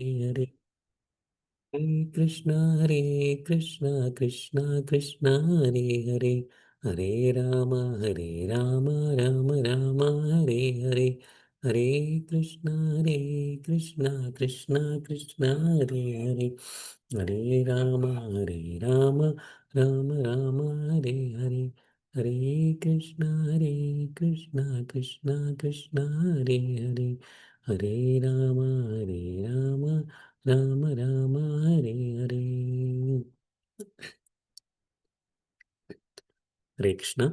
हरे हरे कृष्णा कृष्णा कृष्णा हरे हरे हरे राम राम राम हरे हरे हरे कृष्णा कृष्णा कृष्णा हरे हरे हरे राम राम हरे हरे हरे कृष्णा कृष्णा कृष्णा हरे हरे हरे राम ராம ராம ஹரே ஹரே. ஹரே கிருஷ்ணா.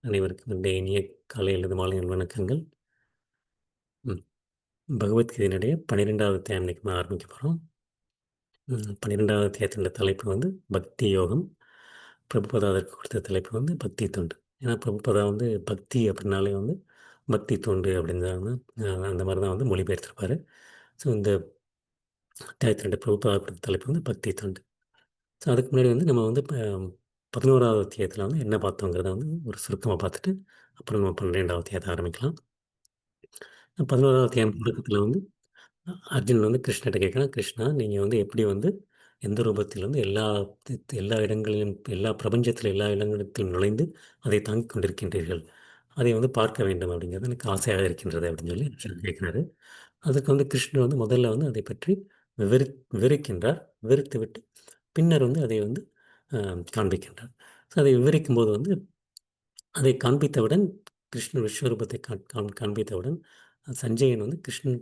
அனைவருக்கும் இந்த இனிய காலை அல்லது மாலை வணக்கங்கள். பகவத்கீதையினுடைய 12வது அத்தியாயம் இன்னைக்கு நம்ம ஆரம்பிக்க போகிறோம். 12வது அத்தியாயத்தினுடைய தலைப்பு வந்து பக்தி யோகம். பிரபுபதா அதற்கு கொடுத்த தலைப்பு வந்து பக்தி தொண்டு. ஏன்னா பிரபுபதா வந்து பக்தி அப்படின்னாலே வந்து பக்தி தொண்டு அப்படின்னு அந்த மாதிரி தான் வந்து மொழிபெயர்த்திருப்பாரு. ஸோ இந்த அத்தியாயத்தினுடைய பிரபுபதா கொடுத்த தலைப்பு வந்து பக்தி தொண்டு. ஸோ அதுக்கு முன்னாடி வந்து நம்ம வந்து இப்போ 11வது அத்தியாயத்தில் வந்து என்ன பார்த்தோங்கிறத வந்து ஒரு சுருக்கமாக பார்த்துட்டு அப்புறம் நம்ம 12வது அத்தியாயத்தை ஆரம்பிக்கலாம். 11வது அத்தியாயம் தொடக்கத்தில் வந்து அர்ஜுன் வந்து கிருஷ்ணர்கிட்ட கேட்குறான், கிருஷ்ணா நீங்கள் வந்து எப்படி வந்து எந்த ரூபத்தில் வந்து எல்லா இடங்களிலும் எல்லா பிரபஞ்சத்தில் எல்லா இடங்களிலும் நுழைந்து அதை தாங்கிக் கொண்டிருக்கின்றீர்கள், அதை வந்து பார்க்க வேண்டும் அப்படிங்கிறது எனக்கு ஆசையாக இருக்கின்றது அப்படின்னு சொல்லி அர்ஜுன் கேட்குறாரு. அதுக்கு வந்து கிருஷ்ணர் வந்து முதல்ல வந்து அதை பற்றி விவரி விவரிக்கின்றார். விவரித்து விட்டு பின்னர் வந்து அதை வந்து காண்பிக்கின்றார். ஸோ அதை விவரிக்கும்போது வந்து அதை காண்பித்தவுடன் கிருஷ்ணர் விஸ்வரூபத்தை காண்பித்தவுடன் சஞ்சயன் வந்து கிருஷ்ணன்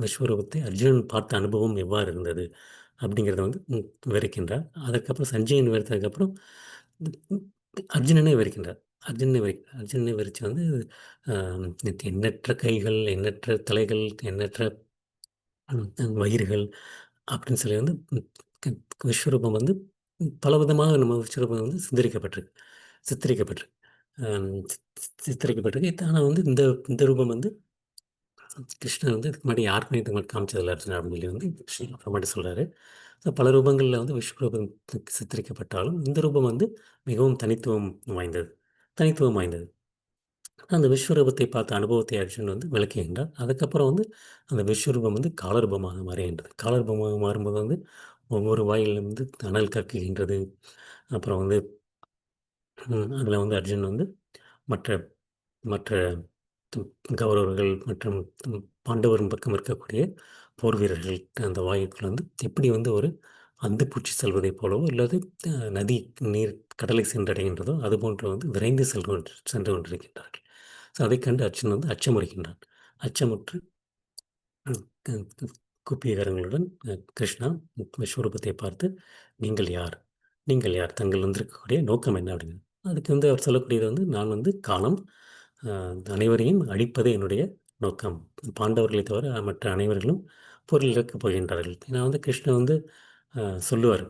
விஸ்வரூபத்தை அர்ஜுனன் பார்த்த அனுபவம் எவ்வாறு இருந்தது அப்படிங்கிறத வந்து விவரிக்கின்றார். அதற்கப்புறம் சஞ்சயன் விவரித்ததுக்கப்புறம் அர்ஜுனனை விவரிக்கின்றார். அர்ஜுனனை விவரித்து வந்து எண்ணற்ற கைகள், எண்ணற்ற தலைகள், எண்ணற்ற வயிறுகள் அப்படின்னு சொல்லி வந்து விஸ்வரூபம் வந்து பலவிதமாக நம்ம விஸ்வரூபம் வந்து சித்தரிக்கப்பட்டிருக்கு. சித்தரிக்கப்பட்டிருக்கு. ஆனால் வந்து இந்த இந்த ரூபம் வந்து கிருஷ்ணர் வந்து இதுக்கு முன்னாடி யாருக்குமே இதுக்கு முன்னாடி காமிச்சதில்ல அர்ஜுனா அப்படின்னு சொல்லி வந்து கிருஷ்ணர் அப்புறமேட்டு சொல்கிறாரு. ஸோ பல ரூபங்களில் வந்து விஸ்வரூபம் சித்தரிக்கப்பட்டாலும் இந்த ரூபம் வந்து மிகவும் தனித்துவம் வாய்ந்தது. அந்த விஸ்வரூபத்தை பார்த்த அனுபவத்தை அர்ஜுன் வந்து விளக்குகின்றார். அதுக்கப்புறம் வந்து அந்த விஸ்வரூபம் வந்து காலரூபமாக மாறுகின்றது. காலரூபமாக மாறும்போது வந்து ஒவ்வொரு வாயிலும் வந்து அனல் கக்குகின்றது. அப்புறம் வந்து அதில் வந்து அர்ஜுன் வந்து மற்ற மற்ற கௌரவர்கள் மற்றும் பாண்டவரின் பக்கம் இருக்கக்கூடிய போர் வீரர்கள் அந்த வாயுக்கள் வந்து எப்படி வந்து ஒரு அந்துப்பூச்சி செல்வதைப் போலவோ அல்லது நதி நீர் கடலை சென்றடைகின்றதோ அதுபோன்று வந்து விரைந்து சென்று கொண்டிருக்கின்றார்கள். ஸோ அதைக் கண்டு அர்ஜுன் வந்து அச்சமுறுகின்றான். அச்சமுற்று கூப்பிய கரங்களுடன் கிருஷ்ணா விஸ்வரூபத்தை பார்த்து நீங்கள் யார் நீங்கள் யார் தங்கள் வந்திருக்கக்கூடிய நோக்கம் என்ன அப்படின்னு அதுக்கு வந்து அவர் சொல்லக்கூடியது வந்து நான் வந்து காலம் அனைவரையும் அழிப்பதே என்னுடைய நோக்கம். பாண்டவர்களை தவிர மற்ற அனைவர்களும் பொருள் இழக்கப் போகின்றார்கள். ஏன்னா வந்து கிருஷ்ணன் வந்து சொல்லுவார்,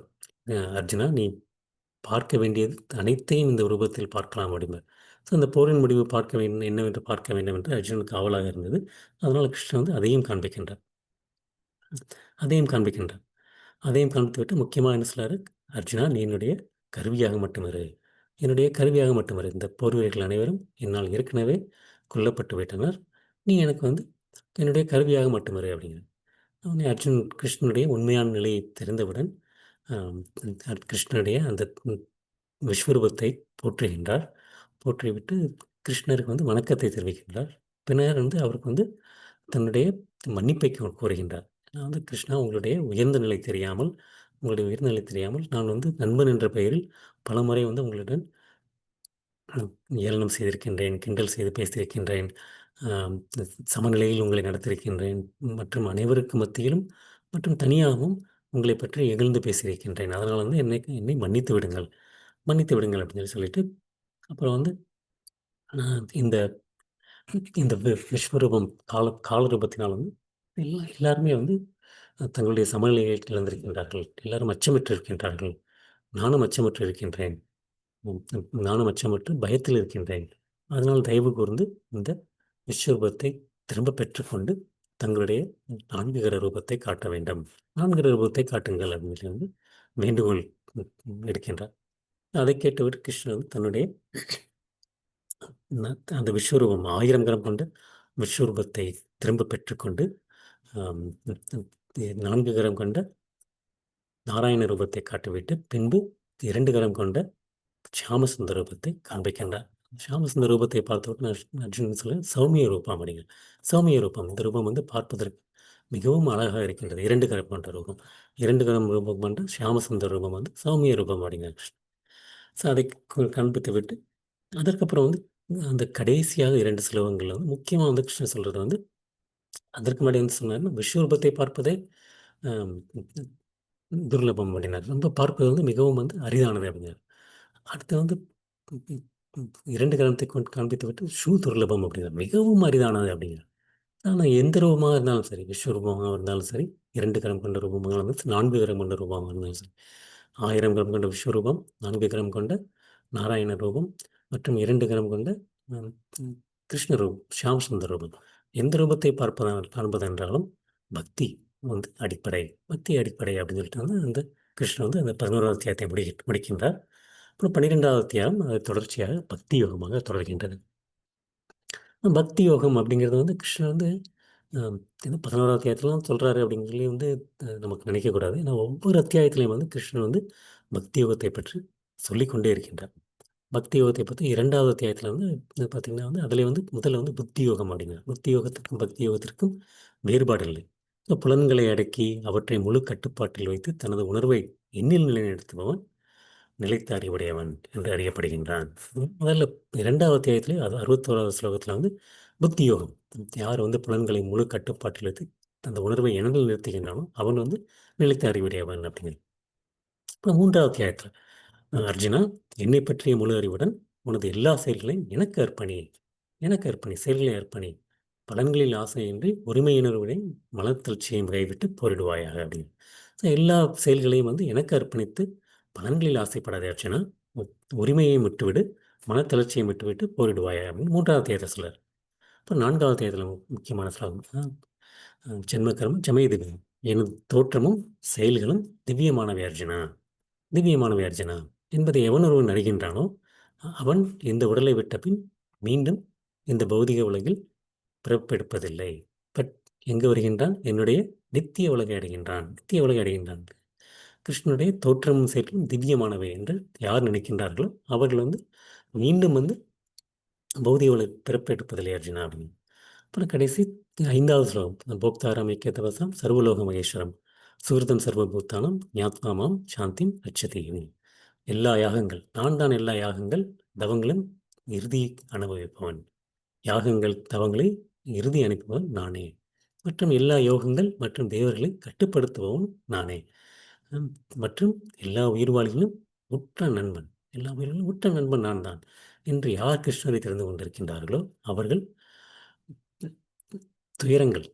அர்ஜுனா நீ பார்க்க வேண்டியது அனைத்தையும் இந்த ரூபத்தில் பார்க்கலாம் அப்படிம்பார். ஸோ அந்த போரின் முடிவு பார்க்க வேண்டும் என்னவென்று பார்க்க வேண்டும் என்று அர்ஜுனுக்கு ஆவலாக இருந்தது. அதனால் கிருஷ்ணன் வந்து அதையும் காண்பிக்கின்றார். அதையும் காண்பித்துவிட்டு முக்கியமாக என்ன சொல்றாரு, அர்ஜுனா நீ என்னுடைய கருவியாக மட்டும் இரு. என்னுடைய கருவியாக மட்டும் இரு. இந்த போர் வீரர்கள் அனைவரும் என்னால் ஏற்கனவே கொல்லப்பட்டு விட்டனர். நீ எனக்கு வந்து என்னுடைய கருவியாக மட்டும் இரு அப்படிங்கிறார். உடனே அர்ஜுன் கிருஷ்ணனுடைய உண்மையான நிலையை தெரிந்தவுடன் கிருஷ்ணனுடைய அந்த விஸ்வரூபத்தை போற்றுகின்றார். போற்றிவிட்டு கிருஷ்ணருக்கு வந்து வணக்கத்தை தெரிவிக்கின்றார். பின்னர் வந்து அவருக்கு வந்து தன்னுடைய மன்னிப்பை கோருகின்றார். நான் வந்து கிருஷ்ணா உங்களுடைய உயர்ந்த நிலை தெரியாமல் நான் வந்து நண்பன் என்ற பெயரில் பலமுறை வந்து உங்களுடன் ஏளனம் செய்திருக்கின்றேன், கிண்டல் செய்து பேசியிருக்கின்றேன், ஆம், சமநிலையில் உங்களை நடத்தியிருக்கின்றேன் மற்றும் அனைவருக்கு மத்தியிலும் மற்றும் தனியாகவும் உங்களை பற்றி இகழ்ந்து பேசியிருக்கின்றேன். அதனால் வந்து என்னை மன்னித்து விடுங்கள் அப்படின்னு சொல்லிட்டு அப்புறம் வந்து இந்த இந்த விஸ்வரூபம் காலரூபத்தினால் வந்து எல்லாருமே வந்து தங்களுடைய சமநிலையை இழந்திருக்கின்றார்கள். எல்லாரும் அச்சமிட்டு இருக்கின்றார்கள். நானும் அச்சமற்று இருக்கின்றேன். நானும் அச்சமற்று பயத்தில் இருக்கின்றேன். அதனால் தயவு கூர்ந்து இந்த விஸ்வரூபத்தை திரும்ப பெற்றுக்கொண்டு தங்களுடைய 4 கிர ரூபத்தை காட்ட வேண்டும். 4 கிர ரூபத்தை காட்டுங்கள் அப்படின்னு சொல்லி வந்து வேண்டுகோள் எடுக்கின்றார். அதை கேட்டுவிட்டு கிருஷ்ணர் வந்து தன்னுடைய அந்த விஸ்வரூபம் 1000 கிராம் கொண்ட விஸ்வரூபத்தை திரும்ப பெற்றுக்கொண்டு ஆம், 4 கரம் கொண்ட நாராயண ரூபத்தை காட்டிவிட்டு பின்பு 2 கரம் கொண்ட ஷியாமசுந்தர ரூபத்தை காண்பிக்கின்றார். ஷியாமசுந்தர ரூபத்தை பார்த்தவுடன் அர்ஜுனன் சொல்ல சௌமிய ரூபம் அப்படிங்க. சௌமிய ரூபம், இந்த ரூபம் வந்து பார்ப்பதற்கு மிகவும் அழகாக இருக்கின்றது. 2 கரம் கொண்ட ரூபம், 2 கரம் ரூபம் கொண்ட ஷியாமசுந்தர ரூபம் வந்து சௌமிய ரூபம் அப்படிங்கிற கிருஷ்ணன். ஸோ அதை காண்பித்து விட்டு அதற்கப்புறம் வந்து அந்த கடைசியாக 2 ஸ்லோகங்கள்ல வந்து முக்கியமாக வந்து கிருஷ்ணன் சொல்றது வந்து அதற்கு முன்னாடி வந்து சொன்னாருன்னா விஸ்வரூபத்தை பார்ப்பதே ஆம், துர்லபம் அப்படின்னாரு. ரொம்ப பார்ப்பது வந்து மிகவும் வந்து அரிதானது அப்படிங்கிறார். அடுத்து வந்து ம், ம், ம், 2 கரணத்தை கொண்டு காண்பித்து விட்டு துர்லபம் அப்படிங்கிறார். மிகவும் அரிதானது அப்படிங்கிறார். ஆனால் எந்த ரூபமாக இருந்தாலும் சரி, விஸ்வரூபமாக இருந்தாலும் சரி, 2 கரம் கொண்ட ரூபமாக இருந்தாலும் சரி, 4 கரம் கொண்ட ரூபமாக இருந்தாலும் சரி, 1000 கரம் கொண்ட விஸ்வரூபம், 4 கரம் கொண்ட நாராயண ரூபம் மற்றும் 2 கரம் கொண்ட ம், ம், கிருஷ்ண ரூபம், ஷியாம் சுந்தர ரூபம். எந்த ரூபத்தை காண்பதென்றாலும் பக்தி வந்து அடிப்படை. பக்தி அடிப்படை அப்படின்னு சொல்லிட்டு வந்து அந்த கிருஷ்ணன் வந்து அந்த 11வது அத்தியாயத்தை முடிக்கின்றார். அப்புறம் 12வது அத்தியாயம் அது தொடர்ச்சியாக பக்தி யோகமாக தொடர்கின்றது. பக்தி யோகம் அப்படிங்கிறது வந்து கிருஷ்ணர் வந்து அம், ஏதோ 11வது அத்தியாயத்திலாம் சொல்கிறாரு அப்படின்னு சொல்லி வந்து நமக்கு நினைக்கக்கூடாது. ஏன்னா ஒவ்வொரு அத்தியாயத்திலையும் வந்து கிருஷ்ணர் வந்து பக்தி யோகத்தை பற்றி சொல்லிக்கொண்டே இருக்கின்றார். பக்தி யோகத்தை பற்றி 2வது அத்தியாயத்தில் வந்து பார்த்திங்கன்னா வந்து அதில் வந்து முதல்ல வந்து புத்தி யோகம் அப்படிங்கிறார். புத்தி யோகத்திற்கும் பக்தி யோகத்திற்கும் வேறுபாடு இல்லை. புலன்களை அடக்கி அவற்றை முழு கட்டுப்பாட்டில் வைத்து தனது உணர்வை எண்ணில் நிலைநிறுத்துபவன் நிலைத்த அறிவுடையவன் என்று அறியப்படுகின்றான். முதல்ல 2வது அத்தியாயத்திலே அது 61வது ஸ்லோகத்தில் வந்து புத்தி யோகம். யார் வந்து புலன்களை முழு கட்டுப்பாட்டில் வைத்து அந்த உணர்வை எண்ணில் நிறுத்துகின்றானோ அவன் வந்து நிலைத்த அறிவுடையவன் அப்படிங்கிறது. இப்போ 3வது அத்தியாயத்தில் அர்ஜுனா, என்னை பற்றிய முழு அறிவுடன் உனது எல்லா செயல்களையும் எனக்கு அர்ப்பணி. எனக்கு அர்ப்பணி, செயல்களை அர்ப்பணி. பலன்களில் ஆசையின்றி உரிமையுணர்வுடன் மனத்தளர்ச்சியையும் கைவிட்டு போரிடுவாயாக அப்படின்னு. ஸோ எல்லா செயல்களையும் வந்து எனக்கு அர்ப்பணித்து பலன்களில் ஆசைப்படாதே அர்ச்சனா. உரிமையை விட்டுவிடு, மனத்தளர்ச்சியை விட்டுவிட்டு போரிடுவாயா அப்படின்னு 3வது தேர்தல் சொல்றார். இப்போ 4வது தேர்தல் முக்கியமான ஸ்லோகம். ஜென்மகர்மம் ஜமயதிபதி. எனது தோற்றமும் செயல்களும் திவ்யமானவை அர்ஜுனா. திவ்யமானவை அர்ஜுனா என்பதை எவன் ஒருவன் அறிகின்றானோ அவன் இந்த உடலை விட்ட பின் மீண்டும் இந்த பௌதிக உலகில் பிறப்பெடுப்பதில்லை. பட் எங்கு வருகின்றான்? என்னுடைய நித்திய உலகை அடைகின்றான். நித்திய உலகை அடைகின்றான். கிருஷ்ணனுடைய தோற்றமும் செயலும் திவ்யமானவை என்று யார் நினைக்கின்றார்களோ அவர்கள் வந்து மீண்டும் வந்து பௌதிக உலக பிறப்பெடுப்பதில்லை அர்ஜுனா அப்படின்னு. அப்புறம் கடைசி 5வது ஸ்லோகம். போக்தாரம் ஐக்கியதவசம் சர்வலோக மகேஸ்வரம் சுகிருதம் சர்வபூத்தானம் ஞாத்மாமாம் சாந்திம் அச்சதி. எல்லா யாகங்கள் நான் தான், எல்லா யாகங்கள் தவங்களும் இறுதி அனுபவிப்பவன். யாகங்கள் தவங்களை இறுதி அனுப்புபவன் நானே. மற்றும் எல்லா யோகங்கள் மற்றும் தேவர்களை கட்டுப்படுத்துபவன் நானே. ஹம், மற்றும் எல்லா உயிர்வாளிகளும் உற்ற நண்பன். எல்லா உயிர்களும் உற்ற நண்பன் நான் தான் என்று யார் கிருஷ்ணரை தெரிந்து கொண்டிருக்கின்றார்களோ அவர்கள் துயரங்கள்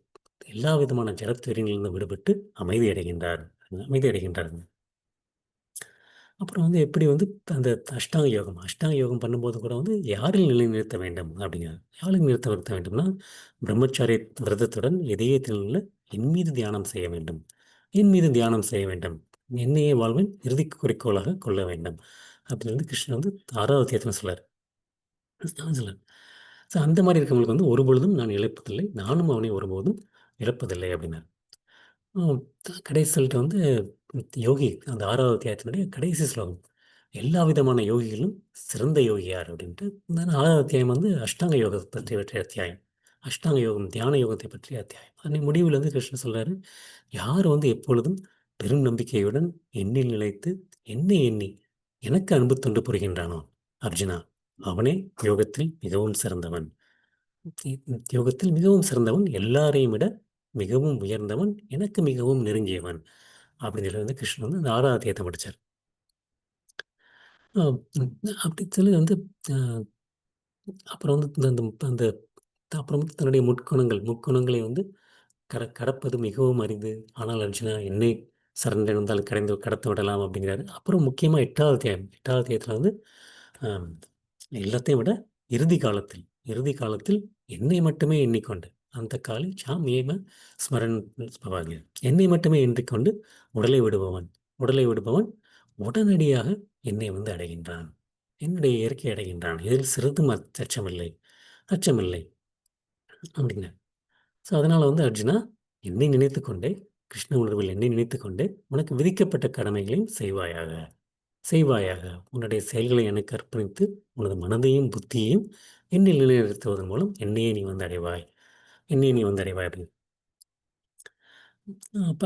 எல்லா விதமான ஜலத்துயரங்களிலிருந்து விடுபட்டு அமைதி அடைகின்றார். அமைதி அடைகின்றார்கள். அப்புறம் வந்து எப்படி வந்து அந்த அஷ்டாங்க யோகம் பண்ணும்போது கூட வந்து யாரில் நிலைநிறுத்த வேண்டும் அப்படிங்கிறது. யாரில் நிறுத்த வேண்டும்னா பிரம்மச்சாரிய விரதத்துடன் இதயத்தில் உள்ள என் மீது தியானம் செய்ய வேண்டும். என் மீது தியானம் செய்ய வேண்டும். என்னையே வாழ்வின் இறுதி குறிக்கோளாக கொள்ள வேண்டும் அப்படின்னு வந்து கிருஷ்ணன் வந்து 6வது அத்தியாயத்தில் சொல்றார். சொல்றார். ஸோ அந்த மாதிரி இருக்கவங்களுக்கு வந்து ஒரு பொழுதும் நான் இழப்பதில்லை, நானும் அவனை ஒருபோதும் இழப்பதில்லை அப்படின்னார். ம். கடைசியில வந்து யோகி அந்த 6வது அத்தியாயத்தினுடைய கடைசி ஸ்லோகம். எல்லா விதமான யோகிகளும் சிறந்த யோகி யார் அப்படின்ட்டு இந்த 6வது அத்தியாயம் வந்து அஷ்டாங்க யோகத்தை பற்றிய அத்தியாயம். அஷ்டாங்க யோகம், தியான யோகத்தை பற்றிய அத்தியாயம். அதனை முடிவில் வந்து கிருஷ்ணர் சொல்றாரு, யார் வந்து எப்பொழுதும் பெரும் நம்பிக்கையுடன் என்னில் நிலைத்து என்னை எண்ணி எனக்கு அன்பு தொண்டு புரிகின்றானோ அர்ஜுனா, அவனே யோகத்தில் மிகவும் சிறந்தவன். யோகத்தில் மிகவும் சிறந்தவன், எல்லாரையும் விட மிகவும் உயர்ந்தவன், எனக்கு மிகவும் நெருங்கியவன் அப்படின்னு சொல்லி வந்து கிருஷ்ணன் வந்து அந்த 6வது அத்தியாயத்தை முடிச்சார். அ ம் அப்படி சொல்லி வந்து அ அப்புறம் வந்து இந்த அந்த அந்த அப்புறம் வந்து தன்னுடைய முக்குணங்களை வந்து கடப்பது மிகவும் அரிது. ஆனால் அர்ஜுனா என்னை சரணடைந்தால் கடத்த விடலாம் அப்படிங்கிறாரு. அப்புறம் முக்கியமா 8வது அத்தியாயம். 8வது அத்தியாயத்தில வந்து அம் எல்லாத்தையும் விட இறுதி காலத்தில் இறுதி காலத்தில் என்னை மட்டுமே எண்ணிக்கொண்டு அந்த காலை சாம் ஏம ஸ்மரன் பவாங்க. என்னை மட்டுமே எண்ணிக்கொண்டு உடலை விடுபவன் உடலை விடுபவன் உடனடியாக என்னை வந்து அடைகின்றான். என்னுடைய இயற்கை அடைகின்றான். இதில் சிறிதும் அச்சமில்லை அச்சமில்லை அப்படிங்கிறார். ஸோ அதனால வந்து அர்ஜுனா என்னை நினைத்துக்கொண்டே கிருஷ்ண உணர்வில் என்னை நினைத்துக்கொண்டே உனக்கு விதிக்கப்பட்ட கடமைகளையும் செய்வாயாக. செய்வாயாக. உன்னுடைய செயல்களை எனக்கு அர்ப்பணித்து உனது மனதையும் புத்தியையும் என்னில் நிலைநிறுத்துவதன் மூலம் என்னையே நீ வந்து அடைவாய். என்னையே நீ வந்து அடைவாய் அப்படின்னு.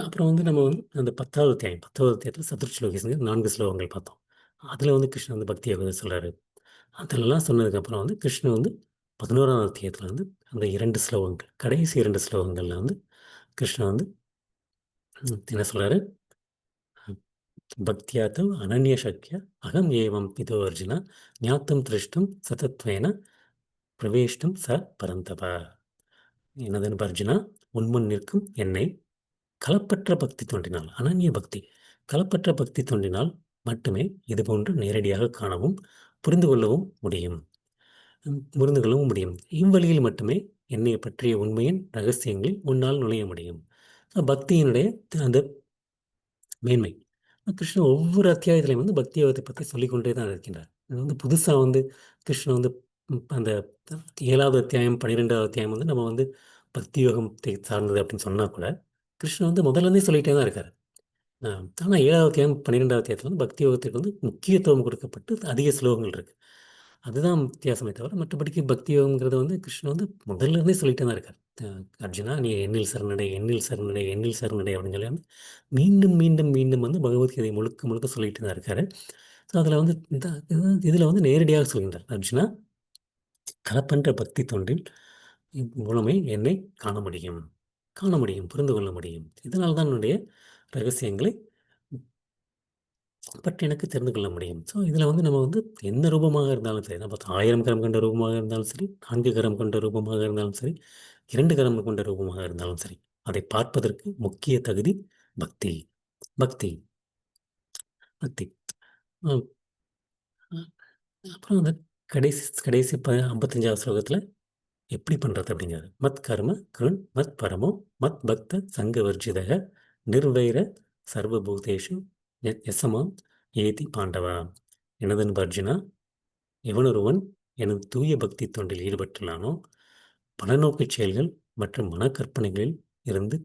அப்புறம் வந்து நம்ம வந்து அந்த 10வது அத்தியாயம் 10வது அத்தியாயத்தில் சதுர்ஸ்லோகிஸ்ங்கிற 4 ஸ்லோகங்கள் பார்த்தோம். அதில் வந்து கிருஷ்ணன் வந்து பக்தி யோகத்தை சொல்கிறாரு. அதெல்லாம் சொன்னதுக்கப்புறம் வந்து கிருஷ்ணன் வந்து 11வது அத்தியாயத்தில் வந்து அந்த 2 ஸ்லோகங்கள் கடைசி 2 ஸ்லோகங்களில் வந்து கிருஷ்ணன் வந்து என்ன சொல்கிறாரு? பக்தியாத்தம் அனன்ய சக்கிய அகம் ஏவம் இதோ அர்ஜுனா ஞாத்தம் திருஷ்டும் சதத்வேன பிரவேஷ்டும் ச பரந்தப. எனது அர்ஜுனா, உன்முன் நிற்கும் என்னை களப்பற்ற பக்தி தோன்றினால், அனன்ய பக்தி, களப்பற்ற பக்தி தோன்றினால் மட்டுமே இதுபோன்று நேரடியாக காணவும் புரிந்து கொள்ளவும் முடியும். புரிந்து கொள்ளவும் முடியும். இவ்வழியில் மட்டுமே என்னை பற்றிய உண்மையின் ரகசியங்களில் உன்னால் நுழைய முடியும். பக்தியினுடைய அந்த மேன்மை. கிருஷ்ணன் ஒவ்வொரு அத்தியாயத்திலையும் வந்து பக்தி யோகத்தை பற்றி சொல்லிக்கொண்டே தான் இருக்கின்றார். இது வந்து புதுசாக வந்து கிருஷ்ணன் வந்து அந்த 7வது அத்தியாயம் 12வது அத்தியாயம் வந்து நம்ம வந்து பக்தி யோகத்தை சார்ந்தது அப்படின்னு சொன்னால் கூட கிருஷ்ணன் வந்து முதல்லேருந்தே சொல்லிகிட்டே தான் இருக்கார். ஆனால் 7வது அத்தியாயம் 12வது அத்தியாயத்தில் வந்து பக்தி யோகத்துக்கு வந்து முக்கியத்துவம் கொடுக்கப்பட்டு அதிக ஸ்லோகங்கள் இருக்குது. அதுதான் வித்தியாசமே தவிர மற்றபடிக்கு பக்தி யோகங்கிறது வந்து கிருஷ்ணன் வந்து முதல்ல இருந்தே சொல்லிட்டே தான் இருக்கார். அர்ஜுனா, நீ எண்ணில் சரணடை, எண்ணில் சரணடை, எண்ணில் சரணடை அப்படின்னு சொல்லி வந்து மீண்டும் மீண்டும் மீண்டும் வந்து பகவத்கீதை முழுக்க முழுக்க சொல்லிட்டு தான் இருக்காரு. ஸோ அதில் வந்து இதில் வந்து நேரடியாக சொல்கின்றார், அர்ஜுனா, களப்பன்ற பக்தி தொண்டில் மூலமே என்னை காண முடியும், காண முடியும், புரிந்து கொள்ள முடியும். இதனால் தான் என்னுடைய ரகசியங்களை பற்றி எனக்கு தெரிந்து கொள்ள முடியும். ஸோ இதில் வந்து நம்ம வந்து எந்த ரூபமாக இருந்தாலும் சரி, நம்ம 1000 கரம் கொண்ட ரூபமாக இருந்தாலும் சரி, 4 கரம் கொண்ட ரூபமாக இருந்தாலும் சரி, 2 கரம் கொண்ட ரூபமாக இருந்தாலும் சரி, அதை பார்ப்பதற்கு முக்கிய தகுதி பக்தி. பக்தி, பக்தி. அ அப்புறம் அந்த கடைசி கடைசி 55வது ஸ்லோகத்தில் எப்படி பண்ணுறது அப்படிங்கிறது. மத் கர்ம கிருண் மத் பரமோ மத் பக்த சங்க வர்ஜிதக நிர்வைர சர்வபூதேஷு யசமாம் ஏதி பாண்டவா. எனது அர்ஜுனா, எவனொருவன் எனது தூய பக்தி தொண்டில் ஈடுபட்டுள்ளானோ, பலநோக்குச் செயல்கள் மற்றும் மனக்கற்பனைகளில் இருந்து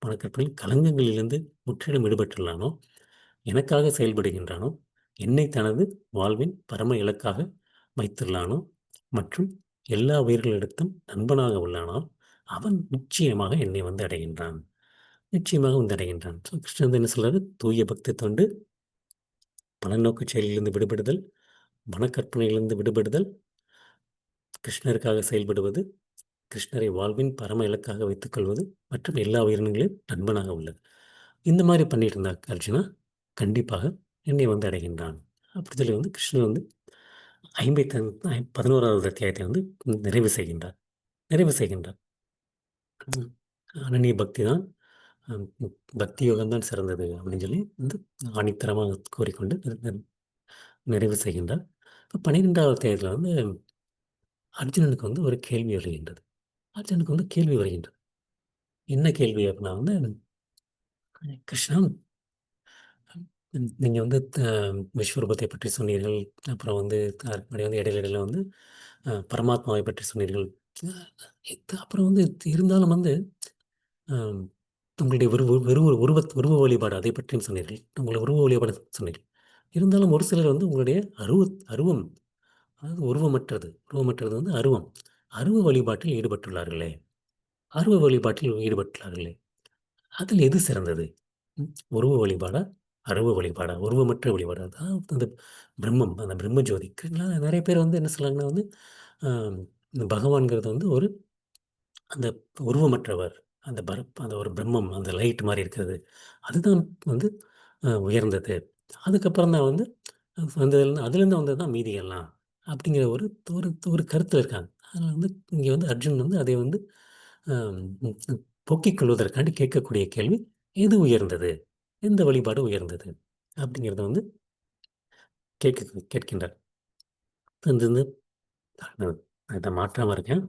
மனக்கற்பனையில் கலங்கங்களிலிருந்து முற்றிலும் விடுபட்டுள்ளானோ, எனக்காக செயல்படுகின்றானோ, என்னை தனது வாழ்வின் பரம இலக்காக வைத்துள்ளானோ மற்றும் எல்லா உயிர்களிடத்தும் நண்பனாக உள்ளானால் அவன் நிச்சயமாக என்னை வந்து அடைகின்றான். நிச்சயமாக வந்து அடைகின்றான். ஸோ கிருஷ்ணன் என்ன சொல்றாரு? தூய பக்தி தொண்டு, பலநோக்கு செயலிலிருந்து விடுபடுதல், மனக்கற்பனையிலிருந்து விடுபடுதல், கிருஷ்ணருக்காக செயல்படுவது, கிருஷ்ணரை வாழ்வின் பரம இலக்காக வைத்துக் கொள்வது மற்றும் எல்லா உயிரினங்களையும் நண்பனாக உள்ளது. இந்த மாதிரி பண்ணிட்டு இருந்தா அர்ஜுனா, கண்டிப்பாக என்னை வந்து அடைகின்றான். அப்படி சொல்லி வந்து கிருஷ்ணன் வந்து 11வது அத்தியாயத்தை வந்து நிறைவு செய்கின்றார். நிறைவு செய்கின்றார். அனன்ய பக்தி தான், பக்தி யோகம் தான் சிறந்தது அப்படின்னு சொல்லி வந்து ஆணித்தரமாக கூறிக்கொண்டு நிறைவு செய்கின்றார். இப்போ 12வது அத்தியாயத்தில் வந்து அர்ஜுனனுக்கு வந்து ஒரு கேள்வி வருகின்றது. அர்ஜுனனுக்கு வந்து கேள்வி வருகின்றது. என்ன கேள்வி அப்படின்னா வந்து, கிருஷ்ணா, நீங்க வந்து விஸ்வரூபத்தை பற்றி சொன்னீர்கள். அப்புறம் வந்து அதுக்கு முன்னாடி வந்து இடையில இடையில வந்து பரமாத்மாவை பற்றி சொன்னீர்கள். அப்புறம் வந்து இருந்தாலும் வந்து அம் உங்களுடைய உருவ வழிபாடு அதை பற்றியும் சொன்னீர்கள். உங்களுடைய உருவ வழிபாடு சொன்னீர்கள். இருந்தாலும் ஒரு சிலர் வந்து உங்களுடைய அருவம், அதாவது உருவமற்றது வந்து அருவம். அருவ வழிபாட்டில் ஈடுபட்டுள்ளார்களே! அருவ வழிபாட்டில் ஈடுபட்டுள்ளார்களே! அதில் எது சிறந்தது? ம். உருவ வழிபாடா? அருவ வழிபாடா? உருவமற்ற வழிபாடா? அதாவது அந்த பிரம்மம், அந்த பிரம்ம ஜோதி. நெறைய பேர் வந்து என்ன சொல்றாங்கன்னா வந்து, அ இந்த பகவான்கிறது வந்து ஒரு அந்த உருவமற்றவர். அந்த ஒரு பிரம்மம், அந்த லைட் மாரி இருக்கிறது. அதுதான் வந்து உயர்ந்தது. அதுக்கப்புறம் தான் வந்து வந்ததுலேருந்து அதுலேருந்து வந்தது தான் மீதி எல்லாம். அப்படிங்கிற ஒரு ஒரு ஒரு கருத்துல இருக்காங்க. அதனால வந்து இங்க வந்து அர்ஜுன் வந்து அதை வந்து அம் போக்கிக் கொள்வதற்காண்டி கேட்கக்கூடிய கேள்வி, எது உயர்ந்தது? எந்த வழிபாடு உயர்ந்தது? அப்படிங்கிறத வந்து கேட்கின்றார். இது வந்து நான் இத மாற்றாம இருக்கேன்.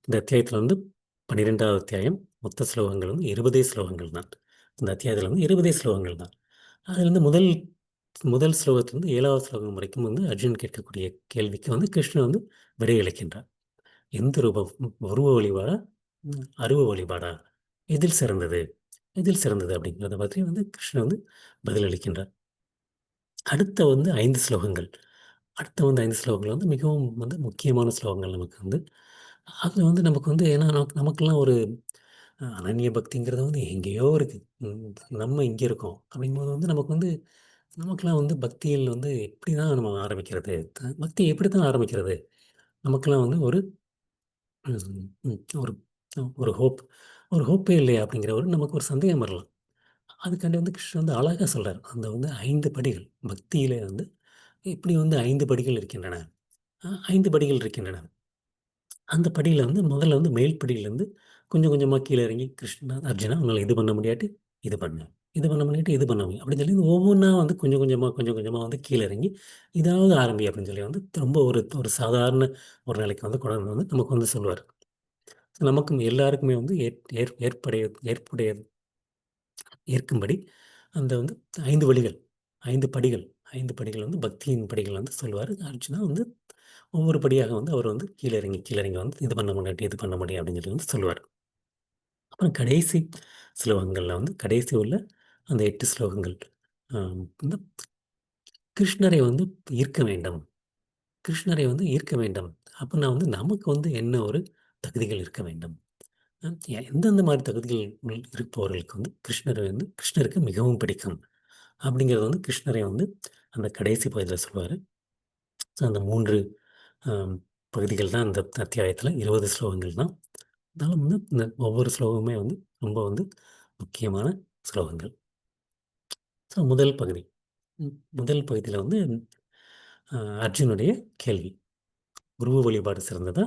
இந்த அத்தியாயத்தில வந்து 12வது அத்தியாயம் மொத்த ஸ்லோகங்கள் வந்து 20 ஸ்லோகங்கள் தான். இந்த அத்தியாயத்தில வந்து 20 ஸ்லோகங்கள் தான். அதுல வந்து முதல் முதல் ஸ்லோகத்திலிருந்து 7வது ஸ்லோகம் வரைக்கும் வந்து அர்ஜுனன் கேட்கக்கூடிய கேள்விக்கு வந்து கிருஷ்ணன் வந்து விடையளிக்கின்றார். எந்த ரூபம்? உருவ வழிபாடா? அருவ வழிபாடா? எதில் சிறந்தது? எதில் சிறந்தது அப்படிங்கிறத பற்றி வந்து கிருஷ்ணர் வந்து பதிலளிக்கின்றார். அடுத்த வந்து 5 ஸ்லோகங்கள். அடுத்த வந்து 5 ஸ்லோகங்கள் வந்து மிகவும் வந்து முக்கியமான ஸ்லோகங்கள் நமக்கு வந்து. அதில வந்து நமக்கு வந்து ஏன்னா நமக்கெல்லாம் ஒரு அனன்ய பக்திங்கிறது வந்து எங்கேயோ இருக்கு. நம்ம இங்க இருக்கோம். அப்படிங்கும்போது வந்து நமக்கு வந்து நமக்கெல்லாம் வந்து பக்தியில் வந்து எப்படி தான் நம்ம ஆரம்பிக்கிறது? பக்தி எப்படி தான் ஆரம்பிக்கிறது? நமக்கெல்லாம் வந்து ஒரு ம், ம், ஒரு ஒரு ஹோப்பே இல்லையா? அப்படிங்கிற ஒரு நமக்கு ஒரு சந்தேகம் வரலாம். அதுக்காண்டி வந்து கிருஷ்ணர் வந்து அழகா சொல்றார். அந்த வந்து 5 படிகள். பக்தியிலே வந்து இப்படி வந்து 5 படிகள் இருக்கின்றன. 5 படிகள் இருக்கின்றன. அந்த படியில வந்து முதல்ல வந்து மேல் படியிலேருந்து கொஞ்சம் கொஞ்சமா கீழ இறங்கி, "கிருஷ்ணா, அர்ஜுனா உன்னால இது பண்ண முடியாட்டி, இது பண்ணு. இது பண்ண முடியாட்டி, இது பண்ண முடியும்." அப்படின்னு சொல்லி ஒவ்வொன்னா வந்து கொஞ்சம் கொஞ்சமா, கொஞ்சம் கொஞ்சமா வந்து கீழ இறங்கி, "இதாவது ஆரம்பி." அப்படின்னு சொல்லி வந்து ரொம்ப ஒரு ஒரு சாதாரண ஒரு நிலைக்கு வந்து கொண்டு வந்து நமக்கு வந்து சொல்லுவார். நமக்கும் எல்லாருக்குமே வந்து ஏற்புடைய ஏற்கும்படி அந்த வந்து 5 வழிகள், 5 படிகள் 5 படிகள் வந்து பக்தியின் படிகள் வந்து சொல்லுவாரு. அர்ஜுனா வந்து ஒவ்வொரு படியாக வந்து அவர் வந்து கீழ இறங்கி வந்து இது பண்ண முடியாட்டி, இது பண்ண முடியும் அப்படின்னு சொல்லி வந்து சொல்லுவாரு. அப்புறம் கடைசி ஸ்லோகங்கள்ல வந்து கடைசி உள்ள அந்த 8 ஸ்லோகங்கள் வந்து கிருஷ்ணரை வந்து ஈர்க்க வேண்டும். கிருஷ்ணரை வந்து ஈர்க்க வேண்டும். அப்பன்னா வந்து நமக்கு வந்து என்ன ஒரு தகுதிகள் இருக்க வேண்டும். எந்தெந்த மாரி தகுதிகள் இருப்பவர்களுக்கு வந்து கிருஷ்ணரை வந்து கிருஷ்ணருக்கு மிகவும் பிடிக்கும். அப்படிங்கிறது வந்து கிருஷ்ணரை வந்து அந்த கடைசி பகுதியில சொல்லுவாரு. ஸோ அந்த 3 அம் பகுதிகள் தான் அந்த அத்தியாயத்தில 20 ஸ்லோகங்கள் தான். இருந்தாலும் வந்து இந்த ஒவ்வொரு ஸ்லோகமுமே வந்து ரொம்ப வந்து முக்கியமான ஸ்லோகங்கள். ஸோ முதல் பகுதி. முதல் பகுதியில வந்து அர்ஜுனுடைய கேள்வி. "உருவ வழிபாடு சிறந்ததா?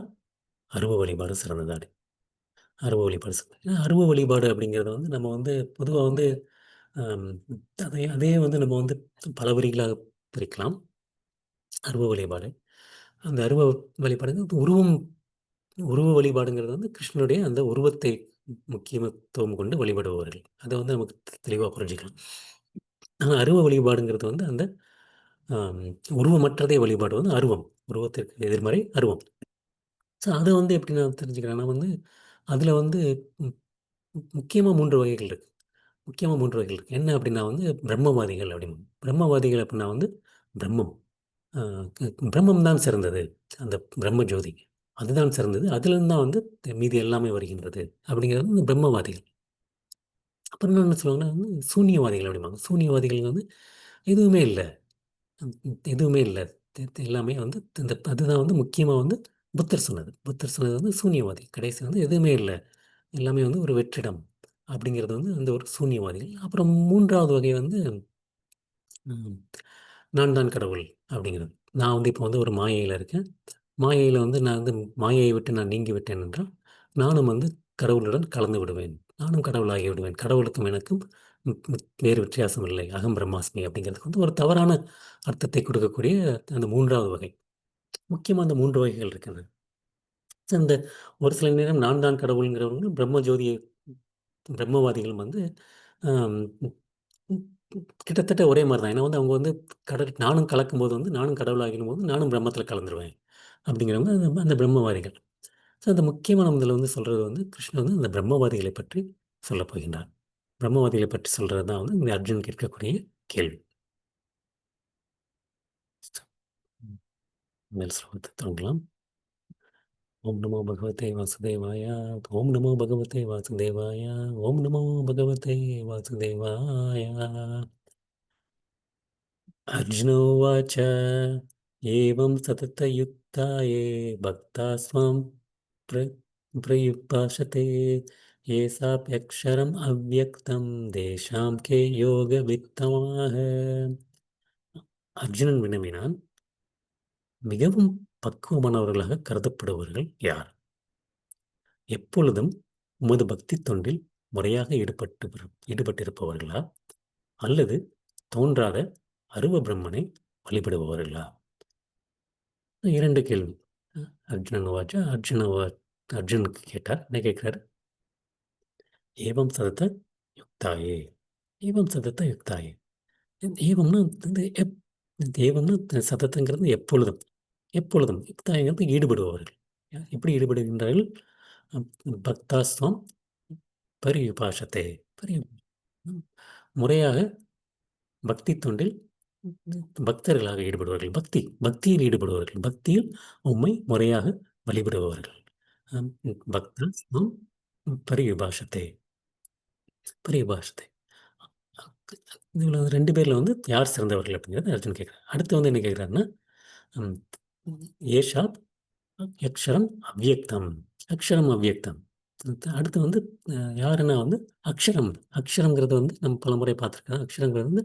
அருவ வழிபாடு சிறந்ததா?" அருவ வழிபாடு சிறந்தது. ஏன்னா அருவ வழிபாடு அப்படிங்கிறது வந்து நம்ம வந்து பொதுவா வந்து அம் அதே அதே வந்து நம்ம வந்து பல வரிகளாக பிரிக்கலாம். அருவ வழிபாடு. அந்த அருவ வழிபாடுங்கிறது உருவ வழிபாடுங்கிறது வந்து கிருஷ்ணனுடைய அந்த உருவத்தை முக்கியத்துவம் கொண்டு வழிபடுபவர்கள். அத வந்து நமக்கு தெளிவா புரிஞ்சுக்கலாம். ஆனா அருவ வழிபாடுங்கிறது வந்து அந்த அம் உருவமற்றதே வழிபாடு வந்து அருவம். உருவத்திற்கு எதிர்மறை அருவம். ஸோ அத வந்து எப்படி நான் தெரிஞ்சுக்கிறேன்னா வந்து, அதில வந்து ம் முக்கியமா 3 வகைகள் இருக்கு. முக்கியமா 3 வகைகள் இருக்கு. என்ன அப்படின்னா வந்து பிரம்மவாதிகள் அப்படிம்பாங்க. பிரம்மவாதிகள் அப்படின்னா வந்து பிரம்மம். அ பிரம்மம் தான் சிறந்தது. அந்த பிரம்ம ஜோதி. அதுதான் சிறந்தது. அதிலிருந்து தான் வந்து மீதி எல்லாமே வருகின்றது. அப்படிங்கிறது இந்த பிரம்மவாதிகள். அப்புறம் என்ன சொல்லுவாங்கன்னா வந்து சூனியவாதிகள் அப்படிம்பாங்க. சூனியவாதிகள் வந்து எதுவுமே இல்ல. எதுவுமே இல்ல. எல்லாமே வந்து இந்த அதுதான் வந்து முக்கியமா வந்து புத்தர் சொன்னது. புத்தர் சொன்னது வந்து சூனியவாதி. கடைசி வந்து எதுவுமே இல்ல. எல்லாமே வந்து ஒரு வெற்றிடம். அப்படிங்கிறது வந்து அந்த ஒரு சூனியவாதிகள். அப்புறம் 3வது வகை வந்து ம். நான் தான் கடவுள் அப்படிங்கிறது. நான் வந்து இப்போ வந்து ஒரு மாயையில இருக்கேன். மாயையில வந்து நான் வந்து மாயையை விட்டு நான் நீங்கி விட்டேன் என்றால், நானும் வந்து கடவுளுடன் கலந்து விடுவேன். நானும் கடவுளாகி விடுவேன். கடவுளுக்கும் எனக்கும் வேறு வித்தியாசம் இல்லை. அகம் பிரம்மாஸ்மி அப்படிங்கிறதுக்கு வந்து ஒரு தவறான அர்த்தத்தை கொடுக்கக்கூடிய அந்த 3வது வகை. முக்கியமா அந்த 3 வகைகள் இருக்கின்றன. இந்த ஒரு சில நேரம் நான் தான் கடவுள்ங்கிறவங்களும் பிரம்ம ஜோதியை பிரம்மவாதிகளும் வந்து அம் ம். கிட்டத்தட்ட ஒரே மாரி தான். ஏன்னா வந்து அவங்க வந்து நானும் கலக்கும்போது வந்து நானும் கடவுளாகிடும்போது நானும் பிரம்மத்தில கலந்துருவேன். அப்படிங்கிறவங்க அந்த பிரம்மவாதிகள். ஸோ அந்த முக்கியமா நம்ம இதில வந்து சொல்றது வந்து கிருஷ்ணர் வந்து அந்த பிரம்மவாதிகளை பற்றி சொல்லப் போகின்றார். பிரம்மவாதிகளை பற்றி சொல்றது தான் வந்து இங்க அர்ஜுன் கேட்கக்கூடிய கேள்வி. ம். முதல் ஸ்லோகத்த தொடங்கலாம். ஓம் நமோ பகவதே வாசுதேவாய! ஓம் நமோ பகவதே வாசுதேவாய! ஓம் நமோ பகவதே வாசுதேவாய! अर्जुन उवाच एवं सततयुक्ता ये भक्तास्त्वां प्र प्रयुपासते येषाप्यक्षरम् अव्यक्तं तेषां के யோகவித்தமாः அர்ஜுனன் வினவினான் மிகவும் பக்குவமானவர்களாக கருதப்படுபவர்கள் யார் எப்பொழுதும் உமது பக்தி தொண்டில் முறையாக ஈடுபட்டிருப்பவர்களா அல்லது தோன்றாத அருவ பிரம்மனை வழிபடுபவர்களா 2 கேள்வி. அர்ஜுனன் உவாச்ச அர்ஜுனுக்கு கேட்டார். என்ன கேட்கிறாரு? ஏவம் சதத யுக்தாயே! ஏவம் சதத யுக்தாயே! ஏவம்னா வந்து ஏவம்னா சததங்கிறது எப்பொழுதும். எப்பொழுதும். யுக்தாயங்கிறது ஈடுபடுபவர்கள். எப்படி ஈடுபடுகின்றார்கள்? பக்தாஸ்துவம் பரியுபாஷத்தை பரி ம், முறையாக பக்தி தொண்டில் பக்தர்களாக ஈடுபடுவார்கள். பக்தியில் ஈடுபடுவார்கள். பக்தியில் உம்மை முறையாக வழிபடுபவர்கள். பக்தா ஸ்வம் பரியுபாஷத்தை பரியுபாஷத்தை. இதில் 2 பேர்ல வந்து யார் சிறந்தவர்கள் அப்படிங்கிறத அர்ஜுன் கேட்குறார். அடுத்து வந்து என்ன கேட்குறாருன்னா, ம் ஏஷா அக்ஷரம் அவ்யக்தம். அக்ஷரம் அவ்யக்தம். அடுத்து வந்து யாருன்னா வந்து அக்ஷரம். அக்ஷரம்ங்கிறது வந்து நம்ம பலமுறை பார்த்துருக்கோம். அக்ஷரங்கிறது வந்து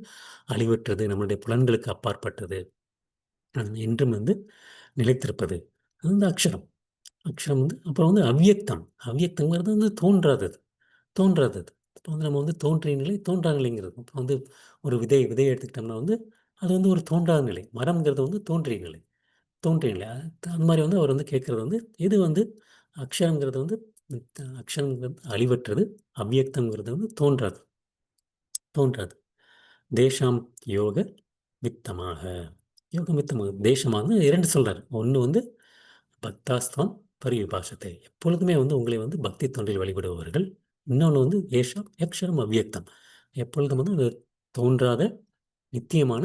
அழிவற்றது, நம்மளுடைய புலன்களுக்கு அப்பாற்பட்டது. என்றும் வந்து நிலைத்திருப்பது. அது வந்து அக்ஷரம். அக்ஷரம் வந்து அப்புறம் வந்து அவ்யக்தம். அவ்யக்தங்கிறது வந்து தோன்றாதது. தோன்றாதது. இப்போ வந்து நம்ம வந்து தோன்றிய நிலை, தோன்றா நிலைங்கிறது. இப்போ வந்து ஒரு விதைய எடுத்துக்கிட்டோம்னா வந்து, அது வந்து ஒரு தோன்றாத நிலை. மரம்ங்கிறது வந்து தோன்றிய நிலை. தோன்றிய நிலை. அந்த மாரி வந்து அவர் வந்து கேட்கிறது வந்து, இது வந்து அக்ஷரங்கிறது வந்து அக்ஷரங்கிறது அழிவற்றது. அவ்யக்தம்ங்கிறது வந்து தோன்றாது. தோன்றாது. தேஷாம் யோக வித்தமாக. யோகம் வித்தமாக. தேசமாக 2 சொல்றாரு. ஒண்ணு வந்து பக்தாஸ்துவம் பரிவிபாஷத்தை. எப்பொழுதுமே வந்து உங்களை வந்து பக்தி தொண்டில் வழிபடுபவர்கள். இன்னொன்னு வந்து ஏஷம் யக்ஷரம் அவ்யக்தம். எப்பொழுதும் வந்து அது தோன்றாத நித்தியமான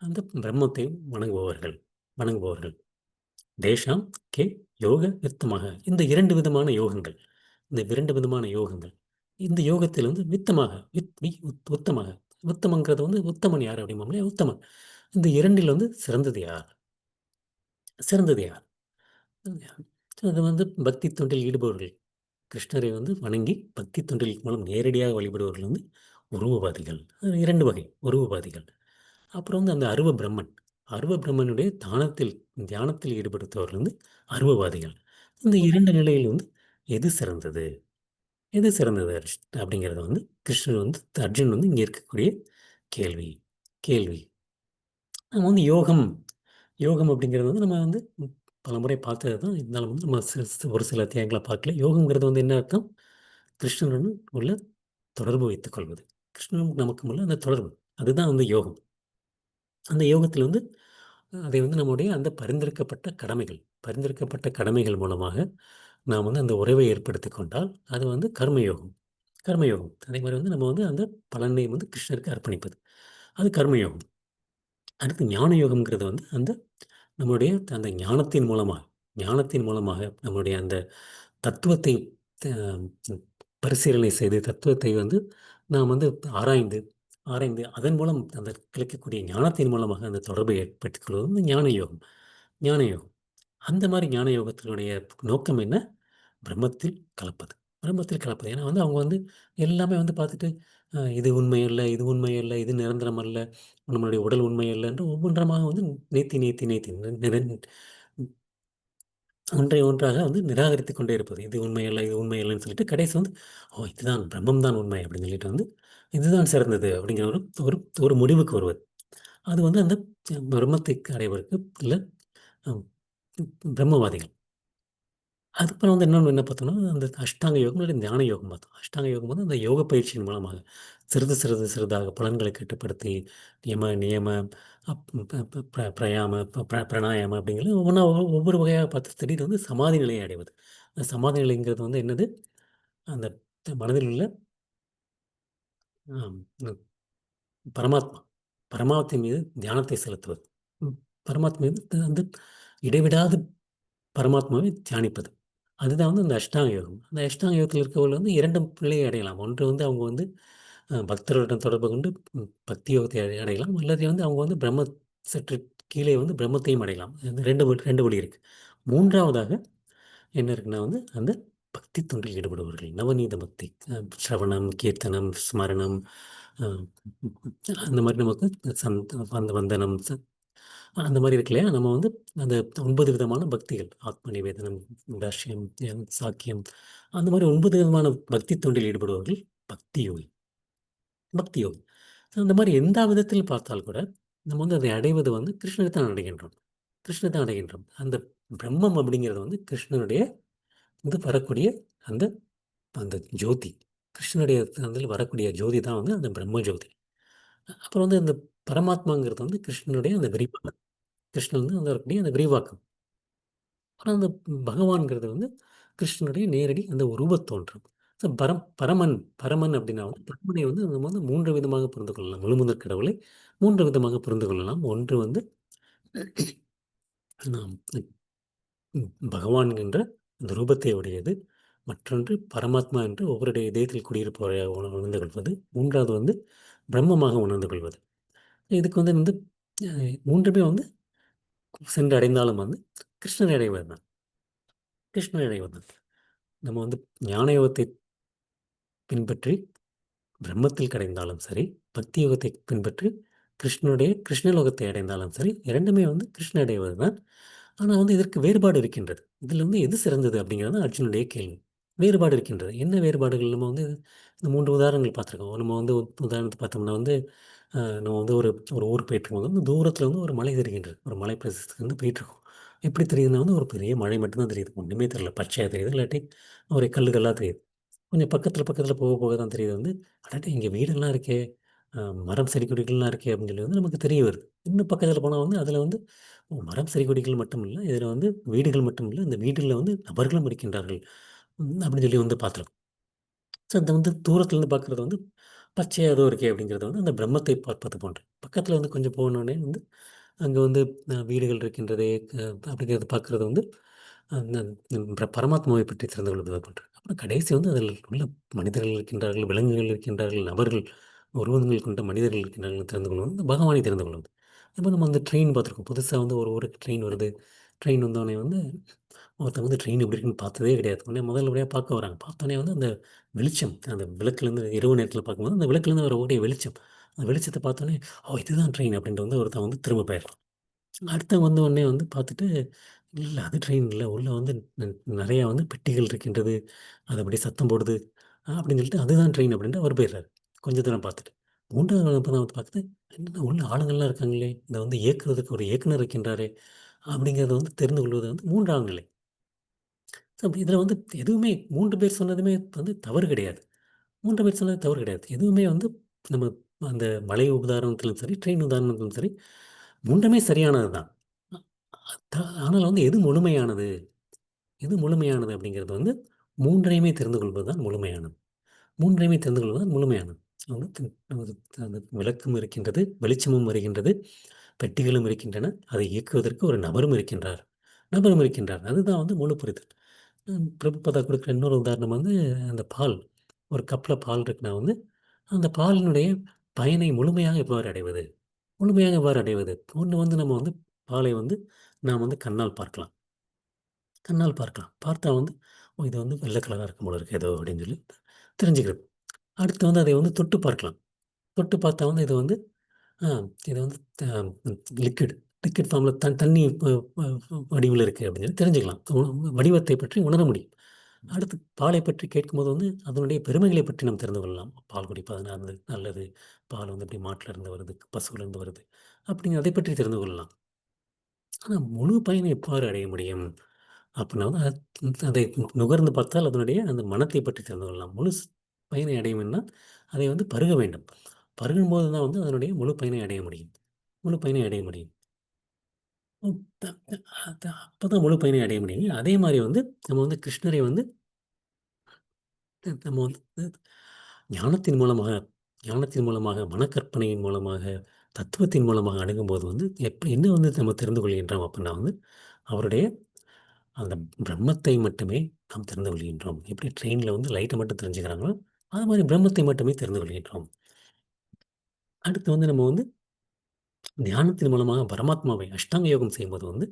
அந்த பிரம்மத்தை வணங்குபவர்கள். வணங்குபவர்கள். தேஷாம் கே யோக வித்தமாக. இந்த 2 விதமான யோகங்கள். இந்த 2 விதமான யோகங்கள். இந்த யோகத்தில் வந்து வித்தமாக, உத்தமாக. உத்தமங்கிறது வந்து உத்தமன் யார் அப்படிம்போம் இல்லையா? உத்தமன். இந்த 2ல் வந்து சிறந்தது யார்? சிறந்தது யார்? அது வந்து பக்தி தொண்டில் ஈடுபவர்கள். கிருஷ்ணரை வந்து வணங்கி பக்தி தொண்டில் மூலம் நேரடியாக வழிபடுபவர்கள் வந்து உருவவாதிகள். 2 வகை உருவவாதிகள். அப்புறம் வந்து அந்த அருவ பிரம்மன். அருவ பிரம்மனுடைய தியானத்தில் ஈடுபடுத்தவர்கள் வந்து அருவவாதிகள். இந்த 2 நிலையில் வந்து எது சிறந்தது? எது சிறந்தது அப்படிங்கிறத வந்து கிருஷ்ணர் வந்து அர்ஜுன் வந்து இங்க இருக்கக்கூடிய கேள்வி. கேள்வி. நம்ம வந்து யோகம் யோகம் அப்படிங்கிறது வந்து நம்ம வந்து பலமுறை பார்த்தது தான். இருந்தாலும் வந்து நம்ம ஒரு சில அத்தியாயங்கள பார்க்கல. யோகம்ங்கிறது வந்து என்ன அர்த்தம்? கிருஷ்ணனுடன் உள்ள தொடர்பு வைத்துக் கொள்வது. கிருஷ்ணனும் நமக்கும் உள்ள அந்த தொடர்பு. அதுதான் வந்து யோகம். அந்த யோகத்தில வந்து அதை வந்து நம்முடைய அந்த பரிந்துரைக்கப்பட்ட கடமைகள் மூலமாக நாம் வந்து அந்த உறவை ஏற்படுத்திக் கொண்டால், அது வந்து கர்மயோகம். கர்மயோகம். அதேமாரி வந்து நம்ம வந்து அந்த பலனை வந்து கிருஷ்ணருக்கு அர்ப்பணிப்பது. அது கர்மயோகம். அடுத்து ஞான யோகம்ங்கிறது வந்து அந்த நம்முடைய அந்த ஞானத்தின் மூலமாக நம்முடைய அந்த தத்துவத்தை த பரிசீலனை செய்து, தத்துவத்தை வந்து நாம் வந்து ஆராய்ந்து ஆராய்ந்து அதன் மூலம் அந்த கிடைக்கக்கூடிய ஞானத்தின் மூலமாக அந்த தொடர்பை ஏற்படுத்திக் கொள்வது வந்து ஞான யோகம். ஞான யோகம். அந்த மாரி ஞான யோகத்தினுடைய நோக்கம் என்ன? பிரம்மத்தில் கலப்பது. பிரம்மத்தில் கலப்பது. ஏன்னா வந்து அவங்க வந்து எல்லாமே வந்து பார்த்துட்டு, இது உண்மை அல்ல, இது உண்மை அல்ல, இது நிரந்தரம் அல்ல, நம்மளுடைய உடல் உண்மை அல்ல என்று ஒவ்வொன்றமாக வந்து நேத்தி ஒன்றை ஒன்றாக வந்து நிராகரித்துக் கொண்டே இருப்பது. இது உண்மை அல்ல, இது உண்மை அல்லன்னு சொல்லிட்டு கடைசி வந்து, ஓ! இதுதான் பிரம்மம் தான் உண்மை அப்படின்னு சொல்லிட்டு வந்து, இதுதான் சிறந்தது அப்படிங்கிற ஒரு ஒரு ஒரு முடிவுக்கு வருவது. அது வந்து அந்த பிரம்மத்தை அடைவதற்கு இல்ல அ பிரம்மவாதிகள். அதுக்கப்புறம் வந்து இன்னொன்னு என்ன பார்த்தோம்னா, அந்த அஷ்டாங்க யோகம் இல்லாட்டி தியான யோகம் பார்த்தோம். அஷ்டாங்க யோகம் வந்து அந்த யோக பயிற்சியின் மூலமாக சிறிதாக பலன்களை கட்டுப்படுத்தி, நியம, அப் ப ப ப பிரயாம, பிராணாயாமம் அப்படிங்கிறது ஒவ்வொன்றா ஒவ்வொரு வகையாக பார்த்து திடீர்னு வந்து சமாதி நிலையை அடைவது. அந்த சமாதி நிலைங்கிறது வந்து என்னது? அந்த மனதில் உள்ள அம் பரமாத்மா. பரமாத்மா மீது தியானத்தை செலுத்துவது. ம் பரமாத்மா மீது வந்து இடைவிடாது பரமாத்மாவை தியானிப்பது. அதுதான் வந்து அந்த அஷ்டாங்க யோகம். அந்த அஷ்டாங்க யோகத்தில இருக்கவர்கள் வந்து 2 நிலையை அடையலாம். ஒன்று வந்து அவங்க வந்து பக்தர்களுடன் தொடர்பு கொண்டு பக்தி யோகத்தை அடையலாம். அல்லது வந்து அவங்க வந்து சற்று கீழே வந்து பிரம்மத்தையும் அடையலாம். இந்த 2 வழி இருக்கு. 3வதாக என்ன இருக்குன்னா வந்து அந்த பக்தி தொண்டில் ஈடுபடுபவர்கள். நவநீத பக்தி. சிரவணம், கீர்த்தனம், ஸ்மரணம், அ அந்த மாரி நமக்கு அந்த வந்தனம், அந்த மாரி இருக்கு இல்லையா? நம்ம வந்து அந்த 9 விதமான பக்திகள். ஆத்ம நிவேதனம், தாஸ்யம், சாக்கியம் அந்த மாரி 9 விதமான பக்தி தொண்டில் ஈடுபடுபவர்கள் பக்தி யோகி. பக்தி யோகி. அந்த மாரி எந்த விதத்தில் பார்த்தால் கூட, நம்ம வந்து அதை அடைவது வந்து கிருஷ்ணரை தான் அடைகின்றோம். கிருஷ்ணரை தான் அடைகின்றோம். அந்த பிரம்மம் அப்படிங்கிறது வந்து கிருஷ்ணனுடைய வந்து வரக்கூடிய அந்த அந்த ஜோதி. கிருஷ்ணனுடைய அதில வரக்கூடிய ஜோதி தான் வந்து அந்த பிரம்ம ஜோதி. அப்புறம் வந்து அந்த பரமாத்மாங்கிறது வந்து கிருஷ்ணனுடைய அந்த விரிவாக்கம். கிருஷ்ணன் வந்து அந்த வரக்கூடிய அந்த விரிவாக்கம். ஆனா, அந்த பகவான்கிறது வந்து கிருஷ்ணனுடைய நேரடி அந்த உருவத் தோற்றம். ஸோ பரமன் பரமன் அப்படின்னா வந்து பரமனை வந்து நம்ம வந்து 3 விதமாக புரிந்து கொள்ளலாம். முழுமுதற் கடவுளை 3 விதமாக புரிந்து கொள்ளலாம். ஒன்று வந்து நாம் பகவான் என்ற அந்த ரூபத்தை உடையது. மற்றொன்று பரமாத்மா என்று ஒவ்வொருடைய இதயத்தில் குடியிருப்பவரை உணர்ந்து கொள்வது. 3வது வந்து பிரம்மமாக உணர்ந்து கொள்வது. இதுக்கு வந்து 3மே வந்து சென்று அடைந்தாலும் வந்து கிருஷ்ணரை அடைவது தான். கிருஷ்ணரை அடைவது தான். நம்ம வந்து ஞான யோகத்தை பின்பற்றி பிரம்மத்தில் கடைந்தாலும் சரி, பக்தி யோகத்தை பின்பற்றி கிருஷ்ணலோகத்தை அடைந்தாலும் சரி, 2மே வந்து கிருஷ்ண அடைவது தான். ஆனா வந்து இதற்கு வேறுபாடு இருக்கின்றது. இதில வந்து எது சிறந்தது அப்படிங்கிறது தான் அர்ஜுனுடைய கேள்வி. வேறுபாடு இருக்கின்றது. என்ன வேறுபாடுகள்? நம்ம வந்து இந்த 3 உதாரணங்கள் பார்த்துருக்கோம். நம்ம வந்து உதாரணத்துக்கு பார்த்தோம்னா வந்து, நம்ம வந்து ஒரு ஒரு ஊருக்கு போயிட்டுருக்கும்போது வந்து தூரத்தில வந்து ஒரு மலை தெரிகின்றது. ஒரு மலை பிரதேசத்துக்கு வந்து போயிட்டுருக்கோம். எப்படி தெரியுதுன்னா வந்து ஒரு பெரிய மலை மட்டும் தான் தெரியுது. ஒண்ணுமே தெரியல. பச்சையா தெரியுது. இல்லாட்டி ஒரு கல்லு கல்லா தெரியுது. கொஞ்சம் பக்கத்தில போக போக தான் தெரியுது வந்து, அடடே! இங்க வீடெல்லாம் இருக்கே! அ மரம், செடி கொடிகள்லாம் இருக்கே! அப்படின்னு சொல்லி வந்து நமக்கு தெரிய வருது. இன்னும் பக்கத்தில போனா வந்து அதில வந்து மரம், செடி கொடிகள் மட்டும் இல்ல. இதில வந்து வீடுகள் மட்டும் இல்ல. இந்த வீடுகள்ல வந்து நபர்களும் இருக்கின்றார்கள். அப்படின்னு சொல்லி வந்து பார்த்துருக்கோம். ஸோ அந்த வந்து தூரத்திலருந்து பார்க்குறது வந்து பச்சையா ஏதோ இருக்கே! அப்படிங்கிறது வந்து அந்த பிரம்மத்தை பார்ப்பது போன்று. பக்கத்தில வந்து கொஞ்சம் போனோனே வந்து அங்க வந்து வீடுகள் இருக்கின்றதே, அப்படிங்கிறத பார்க்குறது வந்து அந்த பரமாத்மாவை பற்றி தெரிந்து கொள்வது போன்று. அப்புறம் கடைசி வந்து அதில் உள்ள மனிதர்கள் இருக்கின்றார்கள், விலங்குகள் இருக்கின்றார்கள், நபர்கள், உருவங்கள் கொண்ட மனிதர்கள் இருக்கின்றார்கள் தெரிந்து கொள்வது வந்து பகவானை தெரிந்து கொள்வது. இப்போ நம்ம வந்து ட்ரெயின் பார்த்துருக்கோம். புதுசா வந்து ஒரு ஊருக்கு ட்ரெயின் வருது. ட்ரெயின் வந்தோனே வந்து ஒருத்தவங்க வந்து ட்ரெயின் எப்படி இருக்குன்னு பார்த்ததே கிடையாது. உடனே முதல் முறையா பார்க்க வராங்க. பார்த்தோனே வந்து அந்த வெளிச்சம், அந்த விளக்குலேருந்து இரவு நேரத்தில பார்க்கும்போது அந்த விளக்குலேருந்து வரக்கூடிய வெளிச்சம். அந்த வெளிச்சத்த பார்த்தோனே, "ஓ! இதுதான் ட்ரெயின்" அப்படின்ட்டு வந்து ஒருத்தன் வந்து திரும்ப போயிடுறான். அடுத்தவன் வந்த உடனே வந்து பார்த்துட்டு, "இல்ல அது ட்ரெயின் இல்ல. உள்ள வந்து ந நெறையா வந்து பெட்டிகள் இருக்கின்றது. அது அப்படியே சத்தம் போடுது." அப்படின்னு சொல்லிட்டு, "அதுதான் ட்ரெயின்" அப்படின்ட்டு அவர் போயிடுறாரு. கொஞ்ச தூரம் பார்த்துட்டு. 3வது ஆள் அப்பதான் வந்து பார்த்துட்டு, "என்னடா உள்ள ஆளுங்கள்லாம் இருக்காங்களே! இத வந்து இயக்குறதுக்கு ஒரு இயக்குனர் இருக்கின்றாரே!" அப்படிங்கிறத வந்து தெரிந்து கொள்வது வந்து 3ஆம் நிலை. ஸோ இதில வந்து எதுவுமே 3 பேர் சொன்னதுமே வந்து தவறு கிடையாது. 3 பேர் சொன்னது தவறு கிடையாது. எதுவுமே வந்து நம்ம அந்த மலை உதாரணத்திலும் சரி, ட்ரெயின் உதாரணத்திலும் சரி, 3மே சரியானது தான். த ஆனால் வந்து எது முழுமையானது? எது முழுமையானது அப்படிங்கிறது வந்து 3யுமே தெரிந்து கொள்வது தான் முழுமையானது. 3யுமே தெரிந்து கொள்வது தான் முழுமையானது. வந்து நமது அந்த விளக்கும் இருக்கின்றது, வெளிச்சமும் வருகின்றது, பெட்டிகளும் இருக்கின்றன. அதை இயக்குவதற்கு ஒரு நபரும் இருக்கின்றார். நபரும் இருக்கின்றார். அதுதான் வந்து முழு புரிதல். பிரபுபாதா குடுக்குற இன்னொரு உதாரணம் வந்து அந்த பால். ஒரு கப்ல பால் இருக்குன்னா வந்து, அந்த பாலினுடைய பயனை முழுமையாக எவ்வாறு அடைவது? முழுமையாக எவ்வாறு அடைவது? ஒண்ணு வந்து நம்ம வந்து பாலை வந்து நாம் வந்து கண்ணால் பார்க்கலாம். கண்ணால் பார்க்கலாம். பார்த்தா வந்து, "ஓ! இது வந்து வெள்ள கலரா இருக்கும் போல இருக்கு ஏதோ" அப்படின்னு சொல்லி தெரிஞ்சுக்கிறது. அடுத்து வந்து அதை வந்து தொட்டு பார்க்கலாம். தொட்டு பார்த்தா வந்து இது வந்து ஆ இது வந்து லிக்விட் லிக்விட் ஃபார்ம்ல தண்ணி வடிவில இருக்கு அப்படின்னு சொல்லி தெரிஞ்சுக்கலாம். வடிவத்தை பற்றி உணர முடியும். அடுத்து பாலை பற்றி கேட்கும்போது வந்து அதனுடைய பெருமைகளை பற்றி நாம் தெரிந்து கொள்ளலாம். பால் குடிப்பது நல்லது. பால் வந்து இப்படி மாட்டுல இருந்து வருது, பசுவிலிருந்து வருது. அப்படின்னு அதை பற்றி தெரிந்து கொள்ளலாம். ஆனா முழு பயனை எவ்வாறு அடைய முடியும்? அப்படின்னா வந்து அதை நுகர்ந்து பார்த்தால் அதனுடைய அந்த மணத்தை பற்றி தெரிந்து கொள்ளலாம். முழு பயனை அடைய வேண்டும்னா, அதை வந்து பருக வேண்டும். பருகும்போது தான் வந்து அதனுடைய முழு பயனை அடைய முடியும். முழு பயனை அடைய முடியும். ம் த த அத அப்பதான் முழு பயனை அடைய முடியும். அதே மாரி வந்து நம்ம வந்து கிருஷ்ணரை வந்து நம்ம வந்து ஞானத்தின் மூலமாக ஞானத்தின் மூலமாக, மனக்கற்பனையின் மூலமாக, தத்துவத்தின் மூலமாக அணுகும்போது வந்து என்ன வந்து நம்ம தெரிந்து கொள்கின்றோம் அப்புட்ன்னா வந்து, அவருடைய அந்த பிரம்மத்தை மட்டுமே நாம் தெரிந்து கொள்கின்றோம். எப்படி ட்ரெயின்ல வந்து லைட்ட மட்டும் தெரிஞ்சுக்கிறாங்களோ, அது மாரி பிரம்மத்தை மட்டுமே தெரிந்து கொள்கின்றோம். அடுத்து வந்து நம்ம வந்து தியானத்தின் மூலமாக பரமாத்மாவை அஷ்டாங்க யோகம் செய்யும்போது வந்து,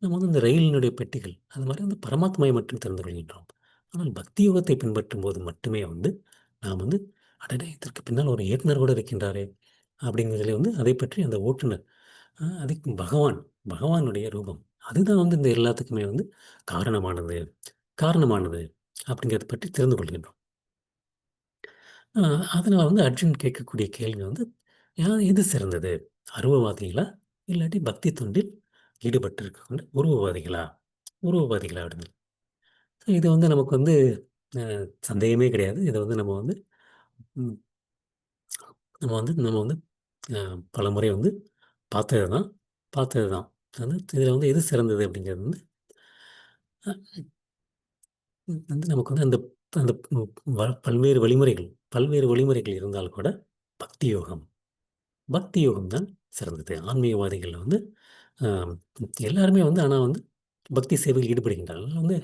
நம்ம வந்து இந்த ரயிலினுடைய பெட்டிகள், அது மாரி வந்து பரமாத்மாவை மட்டும் தெரிந்து கொள்கின்றோம். ஆனால் பக்தி யோகத்தை பின்பற்றும்போது மட்டுமே வந்து, நாம் வந்து அடடே! இதற்கு பின்னால் ஒரு இயக்குனர் கூட இருக்கின்றாரே! அப்படிங்கிறதுல வந்து அதை பற்றி அந்த ஓட்டுநர், அதுக்கு பகவானுடைய ரூபம். அதுதான் வந்து இந்த எல்லாத்துக்குமே வந்து காரணமானது காரணமானது அப்படிங்கிறத பற்றி தெரிந்து கொள்கின்றோம். அ அதனால வந்து அர்ஜுன் கேட்கக்கூடிய கேள்வி வந்து, எது சிறந்தது? அருவவாதிகளா? இல்லாட்டி பக்தி தொண்டில் ஈடுபட்டிருக்கக்கூடிய உருவவாதிகளா? உருவவாதிகளா? அப்படின்னு. இது வந்து நமக்கு வந்து அ சந்தேகமே கிடையாது. இத வந்து ம் நம்ம வந்து அ பலமுறை வந்து பார்த்தது தான் பார்த்தது தான். வந்து இதில வந்து எது சிறந்தது அப்படிங்கிறது வந்து, அ வந்து நமக்கு வந்து அந்த அந்த பல்வேறு வழிமுறைகள் பல்வேறு வழிமுறைகள் இருந்தால் கூட பக்தி யோகம் பக்தி யோகம் தான் சிறந்தது. ஆன்மீகவாதிகள் வந்து ஆம், எல்லாருமே வந்து ஆனால் வந்து பக்தி சேவையில் ஈடுபடுகின்றார்கள். வந்து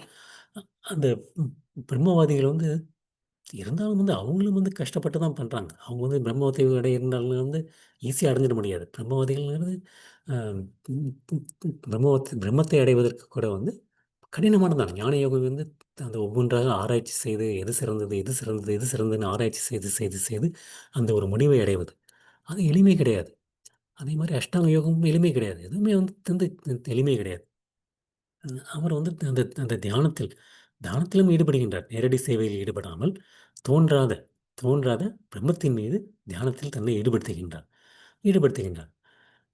அந்த ம், பிரம்மவாதிகள் வந்து இருந்தாலும் வந்து அவங்களும் வந்து கஷ்டப்பட்டு தான் பண்ணுறாங்க. அவங்க வந்து பிரம்மத்தை இருந்தாலும் வந்து ஈஸியாக அடைஞ்சிட முடியாது. பிரம்மவாதிகள்ங்கிறது ஆம், ம், ம், பிரம்மத்தை அடைவதற்கு கூட வந்து கடினமானതാണ്. ஞான யோகம் வந்து அந்த ஒவ்வொன்றாக ஆராய்ச்சி செய்து எது சிறந்தது, எது சிறந்தது, எது சிறந்ததுன்னு ஆராய்ச்சி செய்து செய்து செய்து அந்த ஒரு முடிவை அடைவது. அது எளிமை கிடையாது. அதே மாரி அஷ்டாங்க யோகமும் எளிமை கிடையாது. எதுவுமே வந்து எளிமை கிடையாது. அவர் வந்து அந்த அந்த தியானத்திலும் ஈடுபடுகின்றார். நேரடி சேவையில் ஈடுபடாமல் தோன்றாத தோன்றாத பிரம்மத்தின் மீது தியானத்தில் தன்னை ஈடுபடுத்துகின்றார்.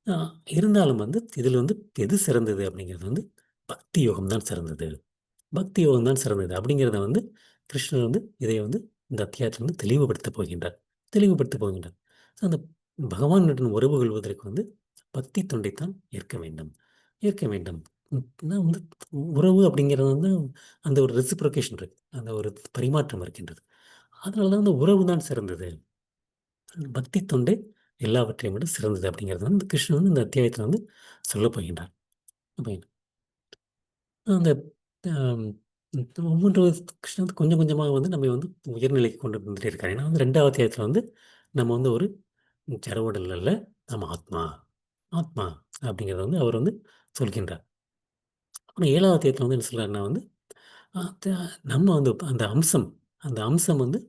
அ இருந்தாலும் வந்து இதில் வந்து எது சிறந்தது அப்படிங்கிறது வந்து பக்தி யோகம் தான் சிறந்தது. பக்தி யோகம் தான் சிறந்தது. அப்படிங்கிறத வந்து கிருஷ்ணர் வந்து இதை வந்து இந்த அத்தியாயத்தில வந்து தெளிவுபடுத்தப் போகின்றார். ஸோ அந்த பகவானுடன் உறவு கொள்வதற்கு வந்து பக்தி தொண்டைத்தான் ஏற்க வேண்டும். ஏற்க வேண்டும். ஏன்னா வந்து உறவு அப்படிங்கிறது வந்து அந்த ஒரு ரெசிப்ரோகேஷன் இருக்கு. அந்த ஒரு பரிமாற்றம் இருக்கின்றது. அதனால தான் அந்த உறவு தான் சிறந்தது. பக்தி தொண்டை எல்லாவற்றையும் விட சிறந்தது அப்படிங்கிறது வந்து கிருஷ்ணர் வந்து இந்த அத்தியாயத்தில வந்து சொல்லப் போகின்றார். அப்ப அந்த அம் ஒவ்வொன்று கிருஷ்ணர் வந்து கொஞ்சம் கொஞ்சமாக வந்து நம்மை வந்து உயர்நிலைக்கு கொண்டு வந்துட்டே இருக்காரு. ஏன்னா வந்து 2வது அத்தியாயத்தில வந்து நம்ம வந்து ஒரு ஜட உடல் அல்ல, நம்ம ஆத்மா. ஆத்மா அப்படிங்கிறத வந்து அவர் வந்து சொல்கின்றார். அப்புறம் 7வது அத்தியாயத்தில வந்து என்ன சொல்றாருன்னா வந்து, த நம்ம வந்து அந்த அம்சம் வந்து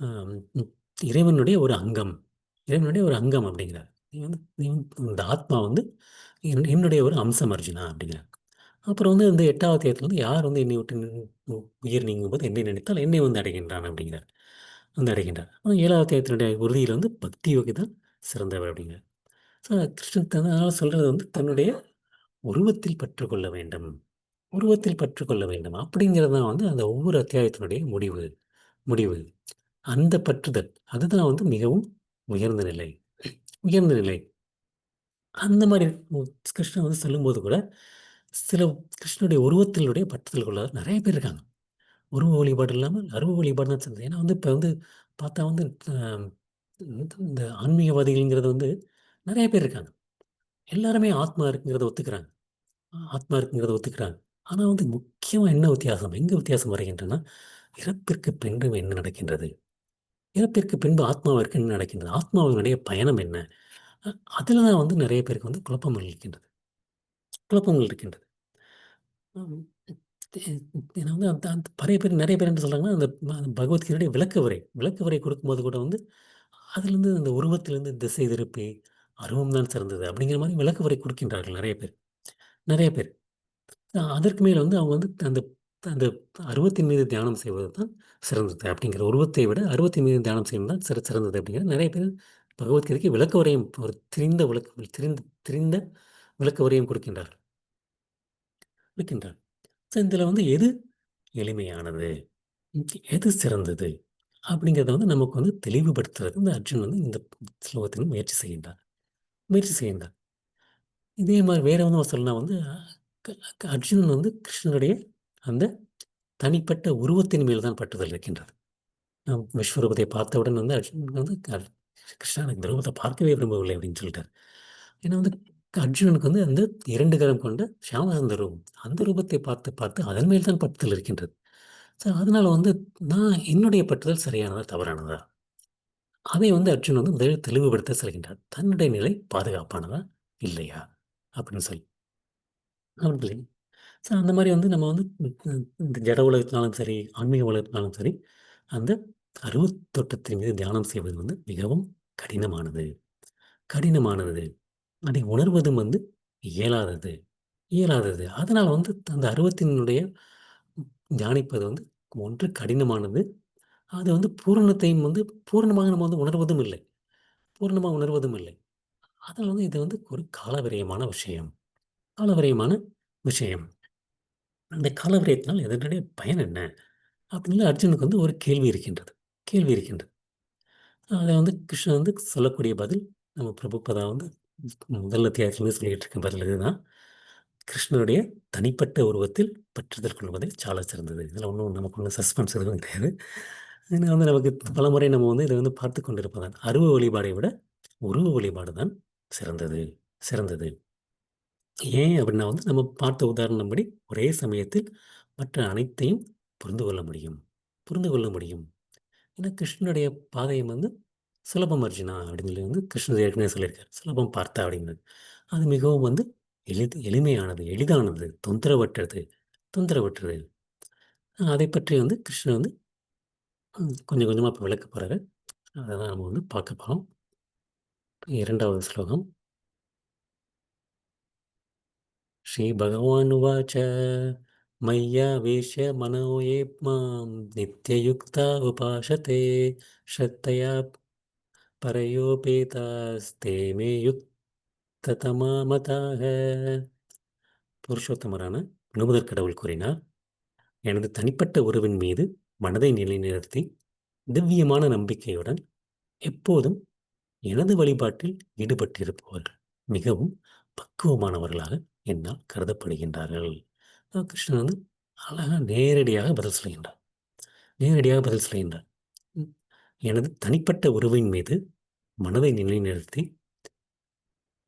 அம் ம் இறைவனுடைய ஒரு அங்கம். இறைவனுடைய ஒரு அங்கம் அப்படிங்கிறார். நீ வந்து இந்த ஆத்மா வந்து என்னுடைய ஒரு அம்சம் அர்ஜுனா அப்படிங்கிறார். அப்புறம் வந்து இந்த 8வது அத்தியாயத்தில வந்து யார் வந்து என்னை விட்டு உயிர் நீங்கும்போது என்னை நினைத்தால் என்னை வந்து அடைகின்றான் அப்படிங்கிறார். வந்து அடைகின்றார். ஆனா 7வது அத்தியாயத்தினுடைய உறுதியில வந்து பக்தி யோகி தான் சிறந்தவர் அப்படிங்கிறார். ஸோ கிருஷ்ணன் அதனால சொல்றது வந்து தன்னுடைய உருவத்தில் பற்றுக்கொள்ள வேண்டும். உருவத்தில் பற்றுக்கொள்ள வேண்டும். அப்படிங்கிறது தான் வந்து அந்த ஒவ்வொரு அத்தியாயத்தினுடைய முடிவு. அந்த பற்றுதல் அதுதான் வந்து மிகவும் உயர்ந்த நிலை. உயர்ந்த நிலை. அந்த மாரி கிருஷ்ணன் வந்து சொல்லும்போது கூட, சில கிருஷ்ணனுடைய உருவத்தினுடைய பற்றுதல் கொள்ளாத நெறைய பேர் இருக்காங்க. உருவ வழிபாடு இல்லாம அருவ வழிபாடு தான் சிறந்தது. ஏன்னா வந்து இப்ப வந்து பார்த்தா வந்து இந்த ஆன்மீகவாதிகள்ங்கிறது வந்து நெறைய பேர் இருக்காங்க. எல்லாருமே ஆத்மா இருக்குங்கிறத ஒத்துக்கிறாங்க. ஆத்மா இருக்குங்கிறத ஒத்துக்கிறாங்க. ஆனா வந்து முக்கியமா என்ன வித்தியாசம்? எங்க வித்தியாசம் வருகின்றன? இறப்பிற்கு பின்பு என்ன நடக்கின்றது? இறப்பிற்கு பின்பு ஆத்மாவிற்கு என்ன நடக்கின்றது? ஆத்மாவினுடைய பயணம் என்ன? அ அதில தான் வந்து நெறைய பேருக்கு வந்து குழப்பங்கள் இருக்கின்றது. ம். எ ஏன்னா வந்து அந்த அந்த நெறைய பேர் என்ன சொல்றாங்கன்னா, அந்த பகவத்கீதையுடைய விளக்க உரை கொடுக்கும்போது கூட வந்து, அதிலிருந்து அந்த உருவத்திலிருந்து திசை திருப்பி, அருவம் தான் சிறந்தது அப்படிங்கிற மாரி விளக்க உரை கொடுக்கின்றார்கள் நெறைய பேர். அதற்கு மேல் வந்து அவங்க வந்து அந்த அந்த அருவத்தின் மீது தியானம் செய்வது தான் சிறந்தது அப்படிங்கிற உருவத்தை விட அருவத்தின் மீது தியானம் செய்வது தான் சிறந்தது அப்படிங்கிற நெறைய பேர் பகவத்கீதைக்கு விளக்க உரையும் ஒரு திரிந்த விளக்க உரையும் கொடுக்கின்றார். ஸோ இதில வந்து எது எளிமையானது? எது சிறந்தது? அப்படிங்கிறத வந்து நமக்கு வந்து தெளிவுபடுத்துறதுக்கு இந்த அர்ஜுன் வந்து இந்த ஸ்லோகத்தில் முயற்சி செய்கின்றார். இதே மாரி வேற விதமா சொல்லனா வந்து க க அர்ஜுனன் வந்து கிருஷ்ணருடைய அந்த தனிப்பட்ட உருவத்தின் மேல் தான் பற்றுதல் இருக்கின்றது. விஸ்வரூபத்தை பார்த்தவுடன் வந்து அர்ஜுனன் வந்து கிருஷ்ணா எனக்கு இந்த ரூபத்த பார்க்கவே விரும்பவில்லை அப்படின்னு சொல்லிட்டார். ஏன்னா வந்து அர்ஜுனனுக்கு வந்து அந்த 2 கரம் கொண்ட ஷியாமசுந்தர ரூபம். அந்த ரூபத்தை பார்த்து பார்த்து அதன் மேல் தான் பற்றுதல் இருக்கின்றது. ஸோ அதனால வந்து நான் என்னுடைய பற்றுதல் சரியானதா? தவறானதா? அதை வந்து அர்ஜுன் வந்து முதலில் தெளிவுபடுத்த செல்கின்றார். தன்னுடைய நிலை பாதுகாப்பானதா? இல்லையா? அப்படின்னு சொல்லி. அப்படின்னு சொல்லி. ஸோ அந்த மாரி வந்து நம்ம வந்து இந்த ஜட உலகத்தினாலும் சரி, ஆன்மீக உலகத்தினாலும் சரி, அந்த அருவத்தோற்றத்தின் மீது தியானம் செய்வது வந்து மிகவும் கடினமானது. கடினமானது. அதை உணர்வதும் வந்து இயலாதது. இயலாதது. அதனால வந்து அந்த அருவத்தினுடைய தியானிப்பது வந்து ஒன்று கடினமானது. அது வந்து பூரணத்தையும் வந்து பூரணமாக நம்ம வந்து உணர்வதும் இல்லை. பூரணமா உணர்வதும் இல்லை. அதனால வந்து இது வந்து ஒரு காலவிரயமான விஷயம். காலவிரயமான விஷயம். அந்த காலவிரயத்தினால் இதனுடைய பயன் என்ன? அப்படின்னு அர்ஜுனுக்கு வந்து ஒரு கேள்வி இருக்கின்றது. அத வந்து கிருஷ்ணன் வந்து சொல்லக்கூடிய பதில் நம்ம பிரபுபதா வந்து முதல் அத்தியாயத்திலேருந்து சொல்லிட்டு இருக்க பதில் இதுதான். கிருஷ்ணருடைய தனிப்பட்ட உருவத்தில் பற்றுதல் கொள்வதே சால சிறந்தது. இதில் ஒன்றும் நமக்கு ஒன்றும் சஸ்பென்ஸ் எதுவும் கிடையாது. ஏன்னா வந்து நமக்கு பலமுறை நம்ம வந்து இதை வந்து பார்த்து கொண்டிருப்பதான். அருவ வழிபாடை விட உருவ வழிபாடு தான் சிறந்தது சிறந்தது. ஏன் அப்படின்னா வந்து நம்ம பார்த்த உதாரணப்படி ஒரே சமயத்தில் மற்ற அனைத்தையும் புரிந்து கொள்ள முடியும். புரிந்து கொள்ள முடியும். ஏன்னா கிருஷ்ணனுடைய பாதையம் வந்து சுலபம் அர்ஜுனா அப்படின்னு சொல்லி வந்து கிருஷ்ணர் ஏற்கனவே சொல்லியிருக்கார். சுலபம் பார்த்தா அப்படிங்கிறது. அது மிகவும் வந்து எளிமையானது, எளிதானது, தொந்தரவற்றது தொந்தரவற்றது. அதை பற்றி வந்து கிருஷ்ணர் வந்து கொஞ்சம் கொஞ்சமாக இப்போ விளக்க போகிறாரு. அதை தான் நம்ம வந்து பார்க்க போகிறோம். 2வது ஸ்லோகம். ஸ்ரீ பகவானுவாச்ச मय्यावेश्य मनो ये मां नित्ययुक्ता उपासते श्रद्धया परयोपेतास्ते मे युक्ततमा मताः. புருஷோத்தமரான முழுமுதற் கடவுள் கூறினார், எனது தனிப்பட்ட உறவின் மீது மனதை நிலைநிறுத்தி திவ்யமான நம்பிக்கையுடன் எப்போதும் எனது வழிபாட்டில் ஈடுபட்டிருப்பவர்கள் மிகவும் பக்குவமானவர்களாக என்னால் கருதப்படுகின்றார்கள். கிருஷ்ணன் வந்து அழகாக நேரடியாக பதில் சொல்கின்றார். நேரடியாக பதில் சொல்கின்றார். ம். எனது தனிப்பட்ட உறவின் மீது மனதை நிலைநிறுத்தி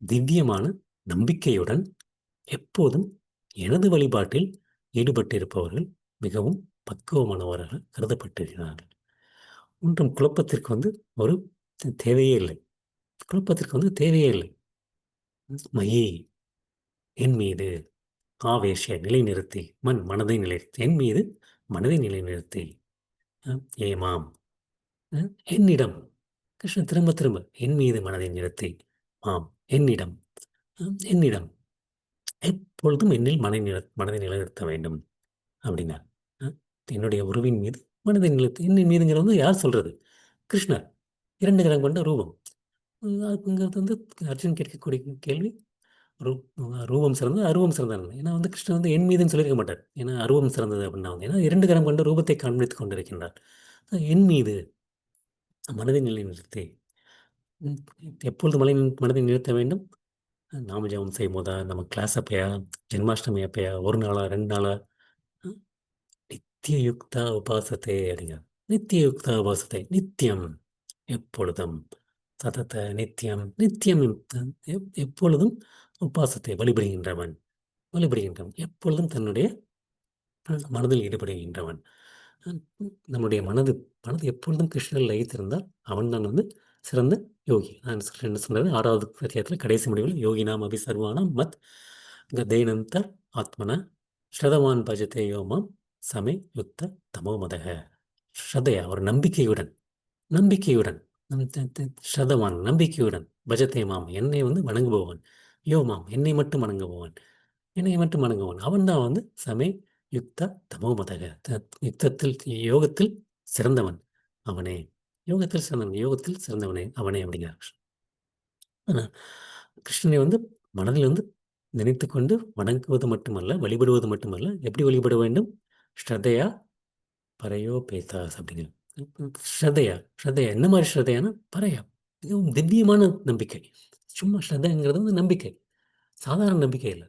திவ்யமான நம்பிக்கையுடன் எப்போதும் எனது வழிபாட்டில் ஈடுபட்டிருப்பவர்கள் மிகவும் பக்குவமானவராக கருதப்பட்டிருக்கிறார்கள். ஒன்றும் குழப்பத்திற்கு வந்து ஒரு தேவையே இல்லை. குழப்பத்திற்கு வந்து தேவையே இல்லை. மயி என் மீது ஆவேஷ நிலைநிறுத்தி மனதை நிலைநிறுத்தி என் மீது மனதை நிலைநிறுத்தி ஏமாம் என்னிடம் கிருஷ்ணன் திரும்ப திரும்ப என் மீது மனதை நிறுத்தி ஆம் என்னிடம் என்னிடம் எப்பொழுதும் என்னில் மனதை நிலைநிறுத்த வேண்டும் அப்படின்னார். என்னுடைய உருவின் மீது மனதை நிலைத்து என்னின் மீதுங்கிறது வந்து யார் சொல்றது? கிருஷ்ணர் 2 கரம் கொண்ட ரூபம். அதுங்கிறது வந்து அர்ஜுன் கேட்கக்கூடிய கேள்வி. ரூ ரூபம் சிறந்தது, அருவம் சிறந்தது. ஏன்னா வந்து கிருஷ்ணன் வந்து என் மீதுன்னு சொல்லியிருக்க மாட்டார். ஏன்னா அருவம் சிறந்தது அப்படின்னா வந்து ஏன்னா 2 கரம் கொண்ட ரூபத்தை காண்பித்துக் கொண்டிருக்கின்றார். என் மீது மனதை நிலைநிறுத்தி எப்பொழுது மனதை நிறுத்த வேண்டும்? நாம ஜெபம் செய்யும்போதா, நம்ம கிளாஸ் அப்பயா, ஜென்மாஷ்டமி அப்பயா, 1 நாளா, 2 நாளா? நித்திய யுக்தா உபாசத்தை அப்படிங்கிறார். நித்திய யுக்தா உபாசத்தை நித்தியம் எப்பொழுதும் சதத நித்தியம் நித்தியம் எப்பொழுதும் உபாசத்தை வழிபடுகின்றவன் எப்பொழுதும் தன்னுடைய மனதில் ஈடுபடுகின்றவன். நம்முடைய மனது மனது எப்பொழுதும் கிருஷ்ணரில் லயித்திருந்தால் அவன் தான் வந்து சிறந்த யோகி. நான் என்ன சொன்னது 6வது அத்தியாயத்தில் கடைசி முடிவில் யோகி நாம் அபி சர்வானாம் மத் கதைனந்தர் ஆத்மன ஸ்ரதவான் பஜதே யோமாம் சமே யுக்த தமோமதக. ஸ்ரதையா ஒரு நம்பிக்கையுடன் நம்பிக்கையுடன் ஸ்ரதவான் நம்பிக்கையுடன் பஜதே மாம் என்னை வந்து வணங்குபவன் யோமாம் என்னை மட்டும் வணங்குபவன் என்னை மட்டும் வணங்குபவன் அவன் தான் வந்து சமே யுக்த தமோமதக யுக்தத்தில் யோகத்தில் சிறந்தவன் அவனே. யோகத்தில் சிறந்தவனே அவனே அப்படிங்கிறார். ஆனால் கிருஷ்ணனை வந்து மனதில் வந்து நினைத்து கொண்டு வணங்குவது மட்டுமல்ல, வழிபடுவது மட்டுமல்ல, எப்படி வழிபட வேண்டும்? ஸ்ரத்தையா பரையோ பேதாஸ் அப்படிங்கிறது. ஸ்ரத்தையா ஸ்ரத்தையா என்ன மாதிரி ஸ்ரத்தையானா பரையா மிகவும் திவ்யமான நம்பிக்கை. சும்மா ஸ்ரத்தைங்கிறது வந்து நம்பிக்கை, சாதாரண நம்பிக்கை இல்லை,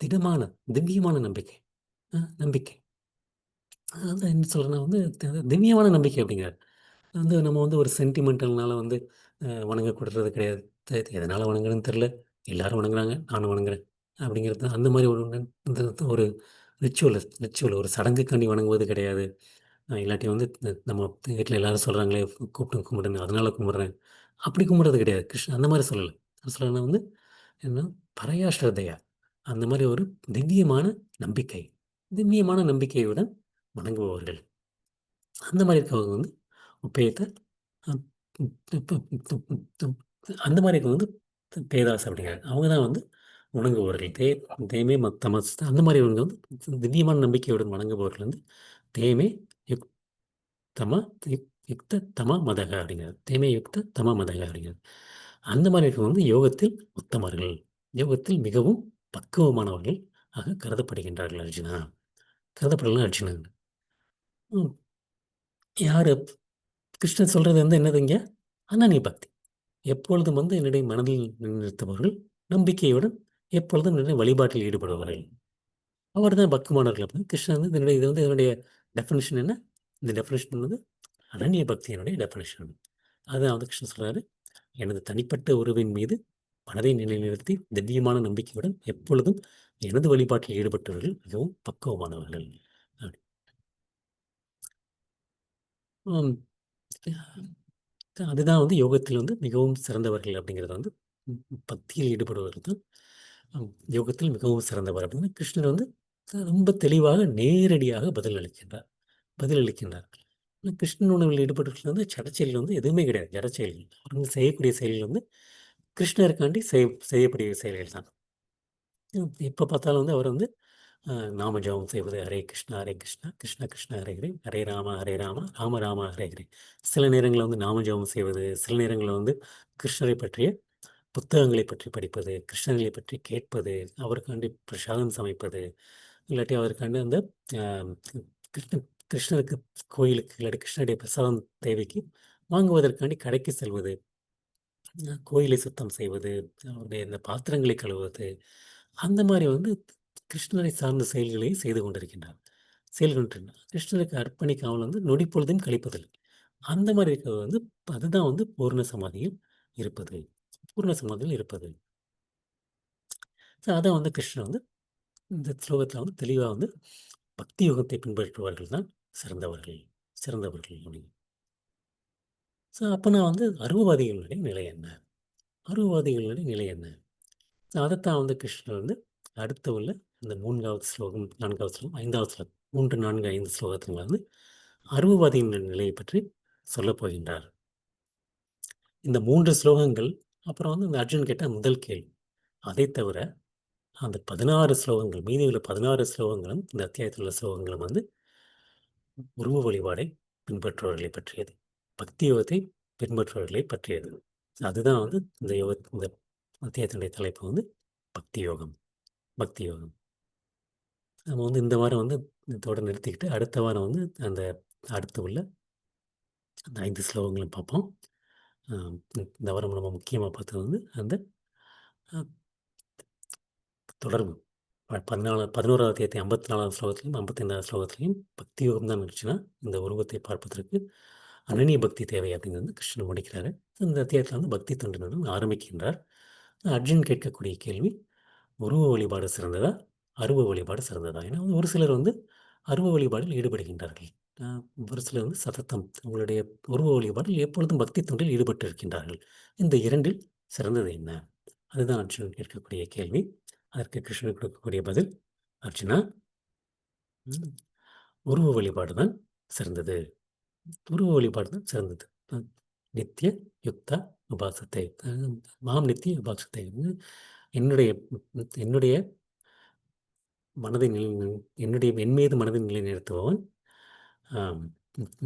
திடமான திவ்யமான நம்பிக்கை. நம்பிக்கை அதான் என்ன சொல்கிறேன்னா வந்து திவ்யமான நம்பிக்கை அப்படிங்கிறார். வந்து நம்ம வந்து ஒரு சென்டிமெண்டல்னால வந்து வணங்கக்கூடாது கிடையாது. எதனால் வணங்குறதுன்னு தெரில, எல்லாரும் வணங்குறாங்க நானும் வணங்குறேன் அப்படிங்கிறது அந்த மாதிரி இந்த ஒரு ரிச்சுவல் ஒரு சடங்குக்காண்டி வணங்குவது கிடையாது. இல்லாட்டி வந்து நம்ம வீட்டில் எல்லாரும் சொல்கிறாங்களே கூப்பிட்டு கும்பிடுன்னு அதனால் கும்பிட்றேன் அப்படி கும்பிட்றது கிடையாது. கிருஷ்ணன் அந்த மாதிரி சொல்லலை. சொல்லலைன்னா வந்து என்ன பரையா ஸ்ரத்தையா அந்த மாதிரி ஒரு திவ்யமான நம்பிக்கை, திவ்யமான நம்பிக்கையுடன் வணங்குபவர்கள் அந்த மாதிரி இருக்கவங்க வந்து உப்பேத்த அந்த மாதிரி இருக்கவங்க வந்து பேதாஸ் அப்படிங்கிறாங்க. அவங்க தான் வந்து வணங்குபவர்கள். தேமே தமஸ் அந்த மாதிரி இவங்க வந்து திவ்யமான நம்பிக்கையுடன் வணங்குபவர்கள் வந்து தேமே யுக் தம யுக்த தம மதக அப்படிங்கிறது. தேமே யுக்த தம மதக அப்படிங்கிறது. அந்த மாதிரி இருக்கவங்க வந்து யோகத்தில் உத்தமர்கள், யோகத்தில் மிகவும் பக்குவமானவர்கள் ஆக கருதப்படுகின்றார்கள் அர்ஜுனா. கருதப்படலாம் அர்ஜுனா. யாரு கிருஷ்ணன் சொல்றது வந்து என்னதுங்க? அனன்ய பக்தி. எப்பொழுதும் வந்து என்னுடைய மனதில் நிறுத்துபவர்கள் நம்பிக்கையுடன் எப்பொழுதும் வழிபாட்டில் ஈடுபடுவார்கள். அவர் தான் பக்திமானவர்கள் அப்படின்னு கிருஷ்ணன் வந்து இதனுடைய இது வந்து இதனுடைய டெஃபினிஷன் என்ன? இந்த டெஃபினிஷன் வந்து அனன்ய பக்தியினுடைய டெஃபினிஷன். அதான் வந்து கிருஷ்ணன் சொல்றாரு, எனது தனிப்பட்ட உறவின் மீது மனதை நிலைநிறுத்தி திவ்யமான நம்பிக்கையுடன் எப்பொழுதும் எனது வழிபாட்டில் ஈடுபட்டவர்கள் மிகவும் பக்குவமானவர்கள். அப்படி. ஆம், அதுதான் வந்து யோகத்தில் வந்து மிகவும் சிறந்தவர்கள் அப்படிங்கிறது வந்து பக்தியில் ஈடுபடுவர்கள் தான் யோகத்தில் மிகவும் சிறந்தவர் அப்படின்னு கிருஷ்ணர் வந்து ரொம்ப தெளிவாக நேரடியாக பதிலளிக்கின்றார். ஆனா கிருஷ்ணன் உணவில் ஈடுபட்டவர்கள் வந்து சடச்செயல் வந்து எதுவுமே கிடையாது. ஜடச்செயல்கள். அவர் வந்து செய்யக்கூடிய செயல்கள் வந்து கிருஷ்ணருக்காண்டி செய்யக்கூடிய செயல்கள் தான். எப்போ பார்த்தாலும் வந்து அவர் வந்து நாம ஜெபம் செய்வது ஹரே கிருஷ்ணா கிருஷ்ண கிருஷ்ண ஹரே ஹரே ஹரே ராம ராம ராம ஹரே ஹரே. சில நேரங்களில் வந்து நாம ஜெபம் செய்வது, சில நேரங்களில் வந்து கிருஷ்ணரை பற்றிய புத்தகங்களை பற்றி படிப்பது, கிருஷ்ணரை பற்றி கேட்பது, அவருக்காண்டி பிரசாதம் சமைப்பது, இல்லாட்டி அவருக்காண்டி அந்த ஆஹ், கிருஷ்ண கிருஷ்ணருக்கு கோயிலுக்கு இல்லாட்டி கிருஷ்ணருடைய பிரசாதம் தேவைக்கு வாங்குவதற்காண்டி கடைக்கு செல்வது, கோயிலை சுத்தம் செய்வது, அவருடைய இந்த பாத்திரங்களை கழுவுவது, அந்த மாதிரி வந்து கிருஷ்ணரை சார்ந்த செயல்களை செய்து கொண்டிருக்கின்றார். கிருஷ்ணருக்கு அர்ப்பணிக்காமல் வந்து நொடி பொழுதும் கழிப்பதில்லை. அந்த மாதிரி இருக்கிறது வந்து அதுதான் வந்து பூர்ண சமாதியில் இருப்பது. பூர்ண சமாதியில் இருப்பது. ஸோ அதான் வந்து கிருஷ்ணர் வந்து இந்த ஸ்லோகத்தில் வந்து தெளிவாக வந்து பக்தி யுகத்தை பின்பற்றுபவர்கள் தான் சிறந்தவர்கள் சிறந்தவர்கள் அப்படின்னு. ஸோ அப்போ நான் வந்து அருவவாதிகளுடைய நிலை என்ன? அருவவாதிகளுடைய நிலை என்ன? ஸோ அதைத்தான் வந்து கிருஷ்ணர் வந்து அடுத்த உள்ள இந்த 3வது ஸ்லோகம் 4வது ஸ்லோகம் 5வது ஸ்லோகம் 3, 4, 5 ஸ்லோகத்தில் வந்து அருவவாதியின் நிலையை பற்றி சொல்லப் போகின்றார். இந்த 3 ஸ்லோகங்கள் அப்புறம் வந்து இந்த அர்ஜுன் கேட்ட முதல் கேள்வி. அதை தவிர அந்த 16 ஸ்லோகங்கள் மீதி உள்ள 16 ஸ்லோகங்களும் இந்த அத்தியாயத்தில் உள்ள ஸ்லோகங்களும் வந்து உருவ வழிபாடை பின்பற்றுபவர்களை பற்றியது. பக்தி யோகத்தை பின்பற்றுபவர்களை பற்றியது. அதுதான் வந்து இந்த அத்தியாயத்தினுடைய தலைப்பு வந்து பக்தி யோகம். பக்தி யோகம். நம்ம வந்து இந்த வாரம் வந்து இதோட நிறுத்திக்கிட்டு அடுத்த வாரம் வந்து அந்த அடுத்து உள்ள அந்த 5 ஸ்லோகங்களும் பார்ப்போம். இந்த வாரம் நம்ம முக்கியமாக பார்த்தது வந்து அந்த அ தொடர்பு. 11வது அத்தியாயத்தை 54வது ஸ்லோகத்திலும் 55வது ஸ்லோகத்திலையும் பக்தி யோகம் தான் இருந்துச்சுன்னா இந்த உருவத்தை பார்ப்பதற்கு அனன்ய பக்தி தேவை அப்படிங்கிறது வந்து கிருஷ்ணன் முடிக்கிறாரு. இந்த அத்தியாயத்தில் வந்து பக்தி தொண்டுடன் ஆரம்பிக்கின்றார். அர்ஜுன் கேட்கக்கூடிய கேள்வி, உருவ வழிபாடு சிறந்ததா? அருவ வழிபாடு சிறந்ததா? ஏன்னா வந்து ஒரு சிலர் வந்து அருவ வழிபாடில் ஈடுபடுகின்றார்கள். அ ஒரு சிலர் வந்து சதத்தம் அவங்களுடைய உருவ வழிபாடில் எப்பொழுதும் பக்தி தொண்டில் ஈடுபட்டு இருக்கின்றார்கள். இந்த 2ல் சிறந்தது என்ன? அதுதான் அர்ஜுனன் கேட்கக்கூடிய கேள்வி. அதற்கு கிருஷ்ணன் கொடுக்கக்கூடிய பதில், அர்ஜுனா, ம், உருவ வழிபாடு தான் சிறந்தது. உருவ வழிபாடு தான் சிறந்தது. நித்திய யுக்தா உபாசத்தை மாம் நித்திய உபாசத்தை என்னுடைய என்னுடைய மனதை என்னுடைய என் மீது மனதை நிலைநிறுத்துபவன், ஆம்,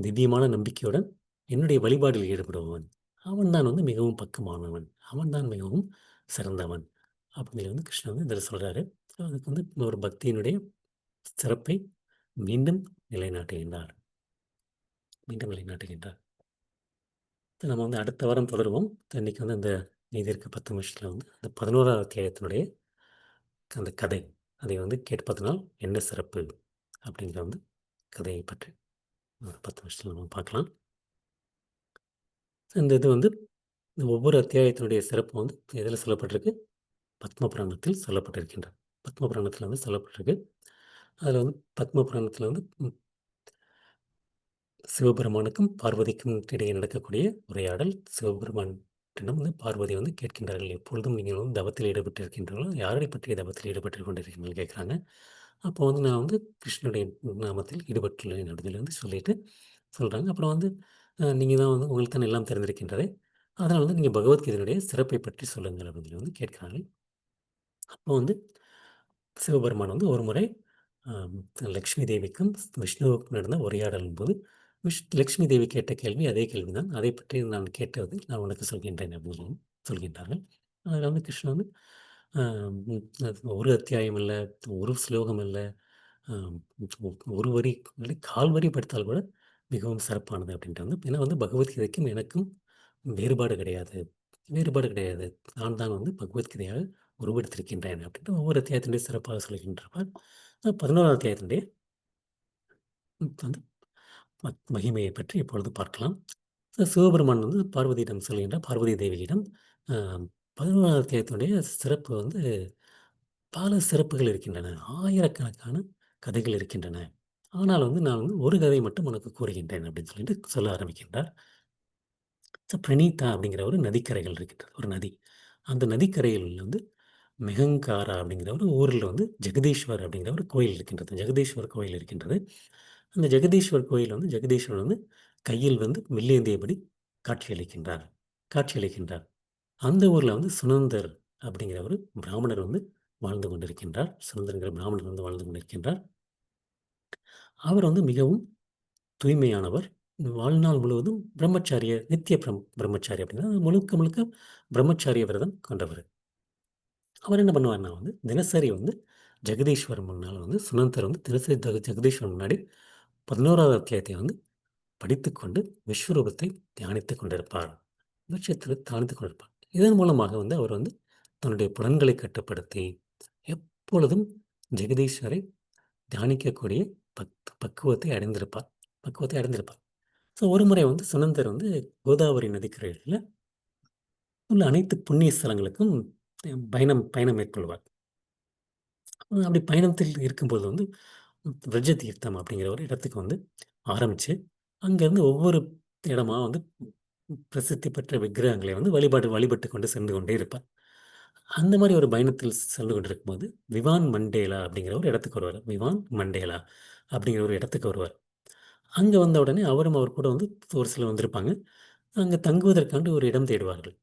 திவ்யமான நம்பிக்கையுடன் என்னுடைய வழிபாடில் ஈடுபடுபவன், அவன்தான் வந்து மிகவும் பக்குவமானவன், அவன்தான் மிகவும் சிறந்தவன் அப்படிங்கிறது வந்து கிருஷ்ணன் வந்து இதில் சொல்கிறாரு. அதுக்கு வந்து ஒரு பக்தியினுடைய சிறப்பை மீண்டும் நிலைநாட்டுகின்றார். மீண்டும் நிலைநாட்டுகின்றார். நம்ம வந்து அடுத்த வாரம் தொடருவோம். இன்னைக்கு வந்து அந்த மீதி இருக்க 10 நிமிஷத்தில் வந்து அந்த 11வது அத்தியாயத்தினுடைய அந்த கதை அதை வந்து கேட்பதனால் என்ன சிறப்பு அப்படிங்கிற வந்து கதையை பற்றி ஒரு 10 நிமிஷத்தில் நம்ம பார்க்கலாம். இந்த இது வந்து இந்த ஒவ்வொரு அத்தியாயத்தினுடைய சிறப்பு வந்து எதில் சொல்லப்பட்டிருக்கு? பத்ம புராணத்தில் சொல்லப்பட்டிருக்கின்றது. பத்ம புராணத்தில் வந்து சொல்லப்பட்டிருக்கு. அதில் வந்து பத்ம புராணத்தில் வந்து சிவபெருமானுக்கும் பார்வதிக்கும் இடையே நடக்கக்கூடிய உரையாடல். சிவபெருமானிடம் வந்து பார்வதி வந்து கேட்கின்றார்கள், எப்பொழுதும் நீங்கள் வந்து தவத்தில் ஈடுபட்டிருக்கின்றீர்களோ, யாரை பற்றிய தவத்தில் ஈடுபட்டு கொண்டிருக்கீர்கள் கேட்குறாங்க. அப்போ வந்து நான் வந்து கிருஷ்ணனுடைய நாமத்தில் ஈடுபட்டுள்ளேன் அப்படின்னு வந்து சொல்லிட்டு சொல்கிறாங்க. அப்புறம் வந்து நீங்கள் தான் வந்து உங்களுக்கு தான் எல்லாம் தெரிந்திருக்கின்றதே, அதனால் வந்து நீங்கள் பகவத்கீதையினுடைய சிறப்பை பற்றி சொல்லுங்கள் அப்படின்னு சொல்லி வந்து கேட்கிறாங்க. அப்போ வந்து சிவபெருமான் வந்து ஒரு முறை ஆம், லக்ஷ்மி தேவிக்கும் விஷ்ணுவுக்கும் நடந்த உரையாடலின் போது லக்ஷ்மி தேவி கேட்ட கேள்வி அதே கேள்விதான். அதை பற்றி நான் கேட்டது நான் உனக்கு சொல்கின்றேன் அப்படின்னு சொல்லி சொல்கின்றார்கள். அதில் வந்து கிருஷ்ணன் வந்து அது ஒரு அத்தியாயம் இல்லை, ஒரு ஸ்லோகம் இல்லை, ஆம், ஒரு வரி இல்லை, கால் வரி படித்தால் கூட மிகவும் சிறப்பானது அப்படின்ட்டு வந்து ஏன்னா வந்து பகவத்கீதைக்கும் எனக்கும் வேறுபாடு கிடையாது. வேறுபாடு கிடையாது. நான் தான் வந்து பகவத்கீதையாக உருவெடுத்திருக்கின்றேன் அப்படின்ட்டு ஒவ்வொரு அத்தியாயத்தினுடைய சிறப்பாக சொல்கின்றார். 11வது அத்தியாயத்தினுடைய வந்து மகிமையை பற்றி இப்பொழுது பார்க்கலாம். சிவபெருமான் வந்து பார்வதியிடம் சொல்கின்றார். பார்வதி தேவியிடம் அ 11வது அத்தியாயத்தினுடைய சிறப்பு வந்து பல சிறப்புகள் இருக்கின்றன. ஆயிரக்கணக்கான கதைகள் இருக்கின்றன. ஆனால் வந்து நான் வந்து ஒரு கதை மட்டும் உனக்கு கூறுகின்றேன் அப்படின்னு சொல்லிட்டு சொல்ல ஆரம்பிக்கின்றார். பிரணீதா அப்படிங்கிற ஒரு நதிக்கரைகள் இருக்கின்றது. ஒரு நதி. அந்த நதிக்கரையில் வந்து மெஹங்காரா அப்படிங்கிற ஒரு ஊரில் வந்து ஜெகதீஸ்வர் அப்படிங்கிற ஒரு கோயில் இருக்கின்றது. ஜெகதீஸ்வர் கோயில் இருக்கின்றது. அந்த ஜெகதீஸ்வர் கோயில் வந்து ஜெகதீஸ்வரர் வந்து கையில் வந்து வில்லேந்தியபடி காட்சியளிக்கின்றார். காட்சியளிக்கின்றார். அந்த ஊர்ல வந்து சுனந்தர் அப்படிங்கிற ஒரு பிராமணர் வந்து வாழ்ந்து கொண்டிருக்கின்றார். சுனந்தர்ங்கிற பிராமணர் வந்து வாழ்ந்து கொண்டிருக்கின்றார். அவர் வந்து மிகவும் தூய்மையானவர். வாழ்நாள் முழுவதும் பிரம்மச்சாரிய நித்திய பிரம்மச்சாரி அப்படின்னா முழுக்க முழுக்க பிரம்மச்சாரிய விரதம் கொண்டவர். அவர் என்ன பண்ணுவார்னா வந்து தினசரி வந்து ஜெகதீஸ்வர் முன்னால வந்து சுனந்தர் வந்து தினசரி ஜெகதீஸ்வர் முன்னாடி 11வது அத்தியாயத்தை வந்து படித்துக்கொண்டு விஸ்வரூபத்தை தியானித்துக் கொண்டிருப்பார். விஷயத்தில் தியானித்துக் கொண்டிருப்பார். இதன் மூலமாக வந்து அவர் வந்து தன்னுடைய புலன்களை கட்டுப்படுத்தி எப்பொழுதும் ஜெகதீஸ்வரை தியானிக்கக்கூடிய பக்குவத்தை அடைந்திருப்பார். பக்குவத்தை அடைந்திருப்பார். ஸோ ஒரு முறை வந்து சுனந்தர் வந்து கோதாவரி நதிக்கரையில உள்ள அனைத்து புண்ணிய ஸ்தலங்களுக்கும் பயணம் பயணம் மேற்கொள்வார். அப்படி பயணத்தில் இருக்கும்போது வந்து விரஜ தீர்த்தம் அப்படிங்கிற ஒரு இடத்துக்கு வந்து ஆரம்பிச்சு, அங்கேருந்து ஒவ்வொரு இடமா வந்து பிரசித்தி பெற்ற விக்கிரகங்களை வந்து வழிபட்டு கொண்டு சென்று கொண்டே இருப்பார். அந்த மாரி ஒரு பயணத்தில் சென்று கொண்டிருக்கும்போது, விவான் மண்டேலா அப்படிங்கிற ஒரு இடத்துக்கு வருவாரு. விவான் மண்டேலா அப்படிங்கிற ஒரு இடத்துக்கு வருவார். அங்க வந்த உடனே அவரும் அவர் கூட வந்து ஒரு சிலர் வந்திருப்பாங்க. அங்க தங்குவதற்காண்டு ஒரு இடம் தேடுவார்கள்.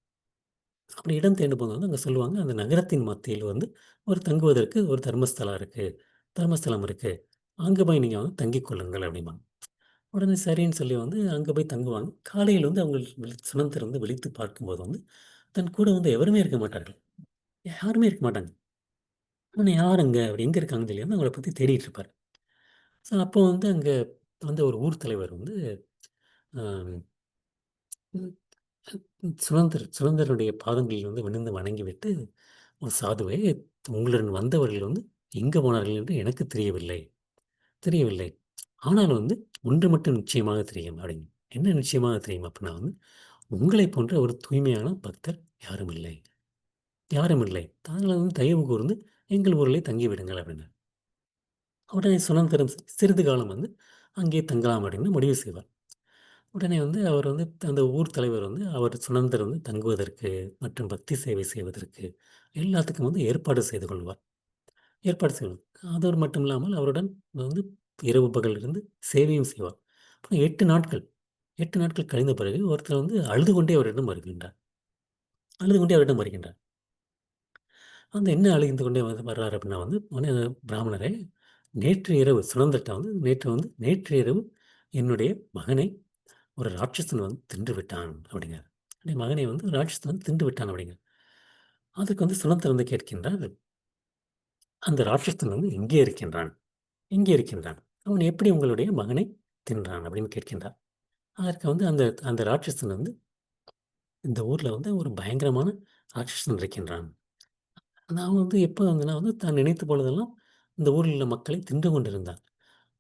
அப்படி இடம் தேடும்போது வந்து அங்க சொல்லுவாங்க, அந்த நகரத்தின் மத்தியில் வந்து ஒரு தங்குவதற்கு ஒரு தர்மஸ்தலம் இருக்கு. தர்மஸ்தலம் இருக்கு. அங்க போய் நீங்க வந்து தங்கிக் கொள்ளுங்கள் அப்படிம்பாங்க. உடனே சரின்னு சொல்லி வந்து அங்க போய் தங்குவாங்க. காலையில வந்து அவங்க சுனம் திறந்து விழித்து பார்க்கும்போது வந்து, தன் கூட வந்து எவருமே இருக்க மாட்டார்கள். யாருமே இருக்க மாட்டாங்க. ஆனா யார் அங்க? அப்படி எங்க இருக்காங்கன்னு தெரியாம அவங்கள பத்தி தேடிட்டு இருப்பாரு. ஸோ அப்போ வந்து அங்க வந்து ஒரு ஊர் தலைவர் வந்து அ சுதந்தருடைய பாதங்களில் வந்து விழுந்து வணங்கிவிட்டு, "ஒரு சாதுவே, உங்களுடன் வந்தவர்கள் வந்து எங்க போனார்கள் என்று எனக்கு தெரியவில்லை தெரியவில்லை. ஆனாலும் வந்து ஒன்று மட்டும் நிச்சயமாக தெரியும்" அப்படின்னு. என்ன நிச்சயமாக தெரியும் அப்படின்னா வந்து, "உங்களைப் போன்ற ஒரு தூய்மையான பக்தர் யாரும் இல்லை. யாரும் இல்லை. தாங்கள் வந்து தயவு கூர்ந்து எங்கள் ஊரிலே தங்கிவிடுங்கள்" அப்படின்னு. உடனே சுதந்திரம் சிறிது காலம் வந்து அங்கேயே தங்கலாம் அப்படின்னு முடிவு செய்வார். உடனே வந்து அவர் வந்து அந்த ஊர் தலைவர் வந்து அவர் சுனந்தர் வந்து தங்குவதற்கு மற்றும் பக்தி சேவை செய்வதற்கு எல்லாத்துக்கும் வந்து ஏற்பாடு செய்து கொள்வார். ஏற்பாடு செய்வார். அதோடு மட்டும் இல்லாமல் அவருடன் வந்து இரவு பகல் இருந்து சேவையும் செய்வார். அப்புறம் 8 நாட்கள் 8 நாட்கள் கழிந்த பிறகு ஒருத்தர் வந்து அழுது கொண்டே அவரிடம் வருகின்றார். அழுது கொண்டே அவரிடம் வருகின்றார். வந்து என்ன அழுது கொண்டே வர்றாரு அப்படின்னா வந்து உடனே அந்த பிராமணரே, நேற்று இரவு சுனந்தர்ட்ட வந்து நேற்று இரவு என்னுடைய மகனை ஒரு ராட்சசன் வந்து தின்று விட்டான் அப்படிங்கிறார். "என்னுடைய மகனை வந்து ஒரு ராட்சசன் வந்து தின்று விட்டான்" அப்படிங்கிறார். அதுக்கு வந்து சுனந்தர் வந்து கேட்கின்றார், "அந்த ராட்சசன் வந்து எங்கே இருக்கின்றான்? எங்கே இருக்கின்றான்? அவன் எப்படி உங்களுடைய மகனை தின்றான்?" அப்படின்னு கேட்கின்றார். அதற்கு வந்து அந்த அந்த ராட்சசன் வந்து, "இந்த ஊர்ல வந்து ஒரு பயங்கரமான ராட்சசன் இருக்கின்றான். நான் வந்து எப்போ வந்தேன்னா வந்து தான் நினைத்த பொழுதெல்லாம் இந்த ஊரில் உள்ள மக்களை தின்று கொண்டிருந்தான்.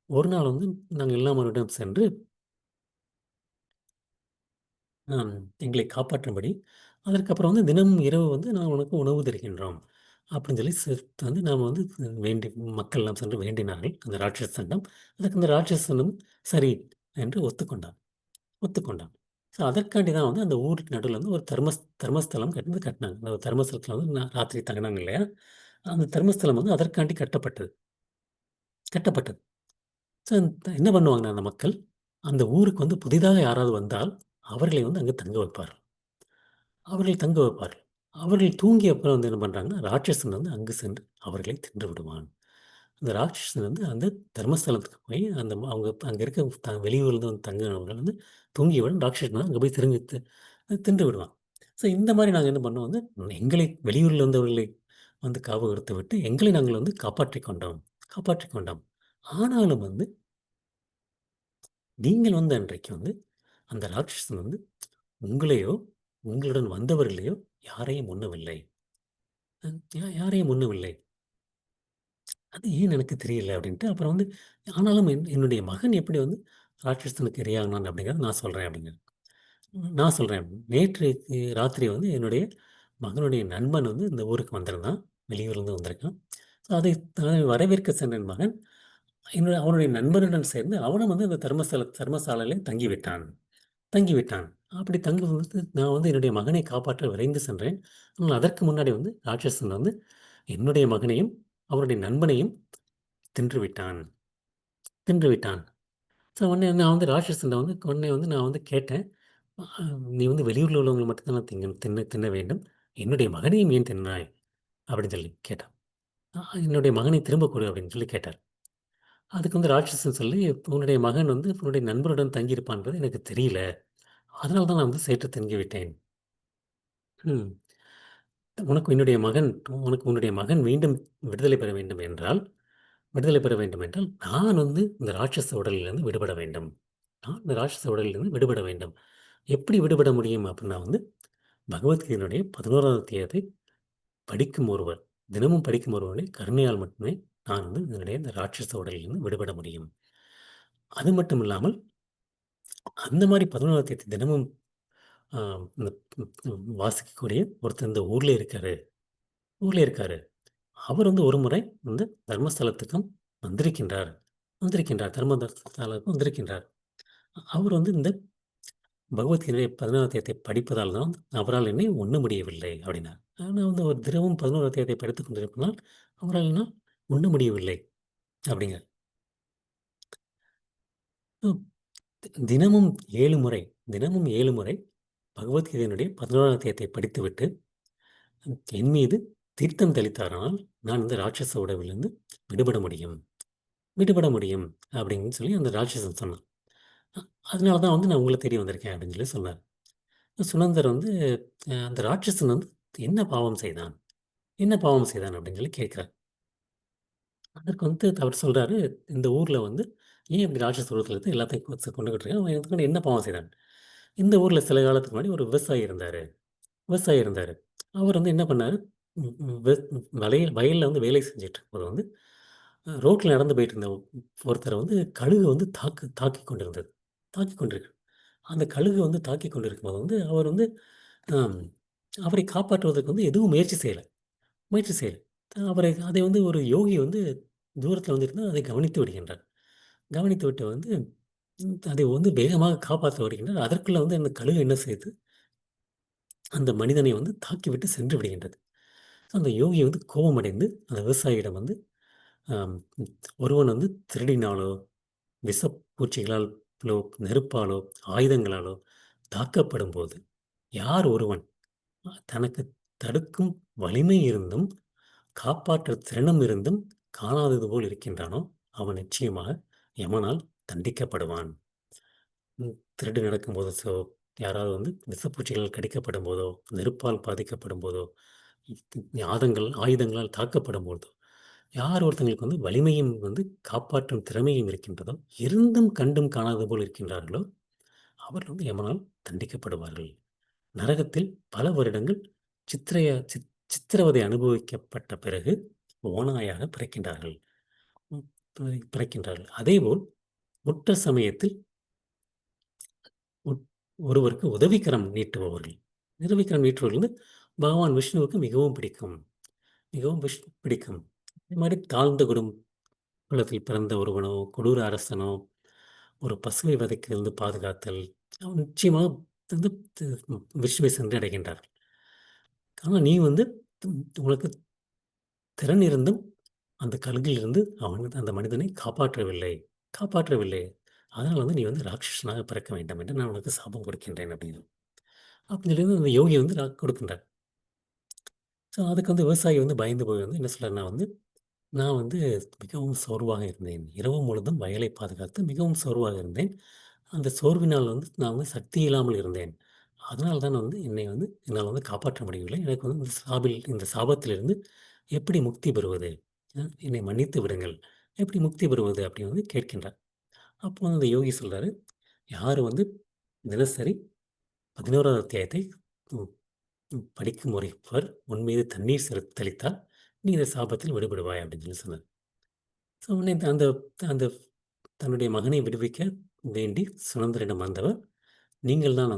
ஒரு நாள் வந்து நாங்கள் எல்லாம் அவனிடம் சென்று ஆம். எங்களை காப்பாற்றும்படி, அதற்கப்புறம் வந்து தினமும் இரவு வந்து நான் உனக்கு உணவு தருகின்றோம். அப்படின்னு சொல்லி வந்து நாம வந்து வேண்டி மக்கள்லாம் சென்று வேண்டினார்கள் அந்த ராட்சசனிடம். அதற்கு அந்த ராட்சசனும் சரி என்று ஒத்துக்கொண்டான். ஒத்துக்கொண்டான். ஸோ அதற்காண்டி தான் வந்து அந்த ஊருக்கு நடுவுல வந்து ஒரு தர்மஸ்தலம் கட்டினாங்க. அந்த தர்மஸ்தலத்தில வந்து ராத்திரி தங்குனாங்க இல்லையா? அந்த தர்மஸ்தலம் வந்து அதற்காண்டி கட்டப்பட்டது. கட்டப்பட்டது. ஸோ என்ன பண்ணுவாங்கன்னா அந்த மக்கள், அந்த ஊருக்கு வந்து புதிதாக யாராவது வந்தால், அவர்களை வந்து அங்க தங்க வைப்பார்கள். அவர்கள் தங்க வைப்பார்கள். அவர்கள் தூங்கிய அப்புறம் வந்து என்ன பண்றாங்கன்னா, ராட்சசன் வந்து அங்கு சென்று அவர்களை தின்று விடுவான். அந்த ராட்சசன் வந்து அந்த தர்மஸ்தலத்துக்கு போய் அந்த அவங்க அங்க இருக்க வெளியூர்லேருந்து வந்து தங்குனவர்கள் வந்து தூங்கியவுடன் ராட்சசன் வந்து அங்க போய் தின்று விடுவான். ஸோ இந்த மாரி நாங்க என்ன பண்ணோம் வந்து, எங்களை வெளியூர்ல வந்தவர்களை வந்து காவகறுத்து விட்டு, எங்களை நாங்கள் வந்து காப்பாற்றிக் கொண்டோம் காப்பாற்றிக் கொண்டோம். ஆனாலும் வந்து, நீங்கள் வந்த அன்றைக்கு வந்து, அந்த ராட்சசன் வந்து உங்களையோ, உங்களுடன் வந்தவர்களையோ யாரையும் உண்ணவில்லை. யாரையும் ஒண்ணுமில்லை. அது ஏன் எனக்கு தெரியல அப்படின்ட்டு அப்புறம் வந்து ஆனாலும் என்னுடைய மகன் எப்படி வந்து ராட்சசனுக்கு இரையானான் அப்படிங்கிறத நான் சொல்றேன் அப்படிங்கிறார். நான் சொல்றேன். நேற்றைக்கு ராத்திரி வந்து என்னுடைய மகனுடைய நண்பன் வந்து இந்த ஊருக்கு வந்திருந்தான். வெளியூர்லேருந்து வந்திருக்கான். ஸோ அதை வரவேற்க சென்ற என் மகன், அவனுடைய நண்பருடன் சேர்ந்து அவனும் வந்து அந்த தர்மசாலையிலே தங்கிவிட்டான். தங்கிவிட்டான். அப்படி தங்கும்போது நான் வந்து என்னுடைய மகனை காப்பாற்ற விரைந்து சென்றேன். ஆனால் அதற்கு முன்னாடி வந்து ராட்சசன் வந்து என்னுடைய மகனையும், அவருடைய நண்பனையும் தின்றுவிட்டான். தின்றுவிட்டான். ஸோ உடனே நான் வந்து ராட்சசன்ட்ட வந்து உடனே வந்து நான் வந்து கேட்டேன். அ "நீ வந்து வெளியூர்ல உள்ளவங்கள மட்டும் தான தின்ன வேண்டும். என்னுடைய மகனையும் ஏன் தின்னாய்?" அப்படின்னு சொல்லி கேட்டான். என்னுடைய மகனை திரும்ப குடு அப்படின்னு சொல்லி கேட்டார். அதுக்கு வந்து ராட்சசன் சொல்லி, "உன்னுடைய மகன் வந்து உன்னுடைய நண்பருடன் தங்கியிருப்பான்றது எனக்கு தெரியல. அதனால தான் நான் வந்து சேற்று தின்று விட்டேன்." ம். உனக்கு உன்னுடைய மகன் மீண்டும் விடுதலை பெற வேண்டும் என்றால் விடுதலை பெற வேண்டும் என்றால், நான் வந்து இந்த ராட்சச உடலிலிருந்து விடுபட வேண்டும். நான் இந்த ராட்சச உடலிலிருந்து விடுபட வேண்டும். எப்படி விடுபட முடியும் அப்டின்னா வந்து, பகவத்கீதையினுடைய 11வது அத்தியாயத்தை படிக்கும் ஒருவர், தினமும் படிக்கும் ஒருவனை கருணையால் மட்டுமே நான் வந்து என்னுடைய இந்த ராட்சச உடலிலிருந்து விடுபட முடியும். அது மட்டும் இல்லாமல், அந்த மாரி 11வது அத்தியாயத்தை தினமும் அ இந்த வாசிக்கக்கூடிய ஒருத்தர் இந்த ஊர்ல இருக்காரு. அவர் வந்து ஒரு முறை வந்து தர்மஸ்தலத்துக்கும் வந்திருக்கின்றார். தர்மஸ்தலத்துக்கும் வந்திருக்கின்றார். அவர் வந்து இந்த பகவத்கீதை 11வது அத்தியாயத்தை படிப்பதால் தான் அவரால் என்னை உண்ண முடியவில்லை அப்படின்னார். நான் வந்து ஒரு தினமும் 11வது அத்தியாயத்தை படித்துக் கொண்டிருப்பதனால், அவரால் என்னால் உண்ண முடியவில்லை அப்படிங்கிறார். ம் தினமும் 7 முறை தினமும் 7 முறை பகவத்கீதையினுடைய 11வது அத்தியாயத்தை படித்துவிட்டு, என் மீது தீர்த்தம் தெளித்தாரானால், நான் இந்த ராட்சச உறவிலிருந்து விடுபட முடியும். விடுபட முடியும் அப்படின்னு சொல்லி அந்த ராட்சசன் சொன்னான். அ அதனால தான் வந்து நான் உங்கள தேடி வந்திருக்கேன் அப்படின்னு சொல்லி சொன்னார். சுனந்தர் வந்து அந்த ராட்சசன் வந்து என்ன பாவம் செய்தான்? என்ன பாவம் செய்தான் அப்படின்னு சொல்லி கேட்கிறார். அதற்கு வந்து அவர் சொல்றாரு, இந்த ஊர்ல வந்து ஏன் இப்படி ராட்சச உருவத்துல இருந்து எல்லாத்தையும் கொண்டுகிட்டு இருக்கான்? அவன் இதுக்கு என்ன பாவம் செய்தான்? இந்த ஊர்ல சில காலத்துக்கு முன்னாடி ஒரு விவசாயி இருந்தாரு. விவசாயி இருந்தாரு. அவர் வந்து என்ன பண்ணாரு, ம் ம் வெ வயல்ல வந்து வேலை செஞ்சுட்டு இருக்கும்போது வந்து, ரோட்ல நடந்து போயிட்டு இருந்த ஒருத்தர வந்து கழுகு வந்து தாக்கிக் கொண்டிருந்தது. தாக்கிக் கொண்டிருக்கு. அந்த கழுகு வந்து தாக்கிக் கொண்டிருக்கும்போது வந்து, அவர் வந்து அம் அவரை காப்பாற்றுவதற்கு வந்து எதுவும் முயற்சி செய்யல. முயற்சி செய்யல. அதை வந்து ஒரு யோகி வந்து தூரத்தில வந்து இருந்து அதை கவனித்து விடுகின்றார். கவனித்துவிட்டு வந்து அதை வந்து வேகமாக காப்பாற்ற வருகின்றார். அதற்குள்ள வந்து அந்த கழுகு என்ன செய்யுது, அந்த மனிதனை வந்து தாக்கிவிட்டு சென்று விடுகின்றது. அந்த யோகி வந்து கோபமடைந்து அந்த விவசாயியிடம் வந்து, அம் ஒருவன் வந்து திருடினாலோ, விஷப்பூச்சிகளால் லோ நெருப்பாலோ, ஆயுதங்களாலோ தாக்கப்படும்போது, யார் ஒருவன் தனக்கு தடுக்கும் வலிமை இருந்தும், காப்பாற்ற திறனும் இருந்தும் காணாதது போல் இருக்கின்றானோ, அவன் நிச்சயமாக யமனால் தண்டிக்கப்படுவான். திருடு நடக்கும்போது யாராவது வந்து விஷப்பூச்சிகளால் கடிக்கப்படும்போதோ, நெருப்பால் பாதிக்கப்படும்போதோ, ஆயுதங்களால் தாக்கப்படும்போதோ, யார் ஒருத்தங்களுக்கு வந்து வலிமையும் வந்து காப்பாற்றும் திறமையும் இருக்கின்றதோ, இருந்தும் கண்டும் காணாதது போல் இருக்கின்றார்களோ, அவர்கள் வந்து யமனால் தண்டிக்கப்படுவார்கள். நரகத்தில் பல வருடங்கள் சித்திரவதை அனுபவிக்கப்பட்ட பிறகு ஓநாயாக பிறக்கின்றார்கள். ம் பிறக்கின்றார்கள். அதேபோல் உற்ற சமயத்தில் உட் ஒருவருக்கு உதவிக்கரம் நீட்டுபவர்கள். உதவிக்கரம் நீட்டுபவர்கள் வந்து பகவான் விஷ்ணுவுக்கு மிகவும் பிடிக்கும். மிகவும் பிடிக்கும். இது மாரி தாழ்ந்த குலத்தில் பிறந்த ஒருவனோ, கொடூர அரசனோ, ஒரு பசுவை வதைக்கிலிருந்து பாதுகாத்தல், அவன் நிச்சயமா வந்து து விஷ்ணுவை சென்றடைகின்றார். ஆனா நீ வந்து உனக்கு திறன் இருந்தும் அந்த கழுகிலிருந்து அந்த மனிதனை காப்பாற்றவில்லை. காப்பாற்றவில்லை. அதனால வந்து நீ வந்து ராட்சசனாக பிறக்க வேண்டும் என்று நான் உனக்கு சாபம் கொடுக்கின்றேன் அப்படின்னு. அப்படின்னு சொல்லி அந்த யோகி வந்து கொடுக்கின்றார். ஸோ அதுக்கு வந்து விவசாயி வந்து பயந்து போய் வந்து என்ன சொல்றாருன்னா வந்து, நான் வந்து மிகவும் சோர்வாக இருந்தேன். இரவு முழுதும் வயலை பாதுகாத்து மிகவும் சோர்வாக இருந்தேன். அந்த சோர்வினால் வந்து நான் வந்து சக்தி இல்லாமல் இருந்தேன். அதனால தான் வந்து என்னால வந்து காப்பாற்ற முடியவில்லை. எனக்கு வந்து இந்த சாபத்திலிருந்து எப்படி முக்தி பெறுவது? என்னை மன்னித்து விடுங்கள். எப்படி முக்தி பெறுவது? அப்படின்னு வந்து கேட்கின்றார். அப்போ அந்த யோகி சொல்றாரு, யாரு வந்து தினசரி 11வது அத்தியாயத்தை ம் படிக்கும் முறைப்பர் உன் மீது தண்ணீர் தெளித்தால் நீ இந்த சாபத்தில் விடுபடுவாய் அப்படின்னு சொன்னார். ஸோ உடனே அந்த அந்த தன்னுடைய மகனை விடுவிக்க வேண்டி சுனந்தரிடம் வந்தவர், நீங்கள் தான்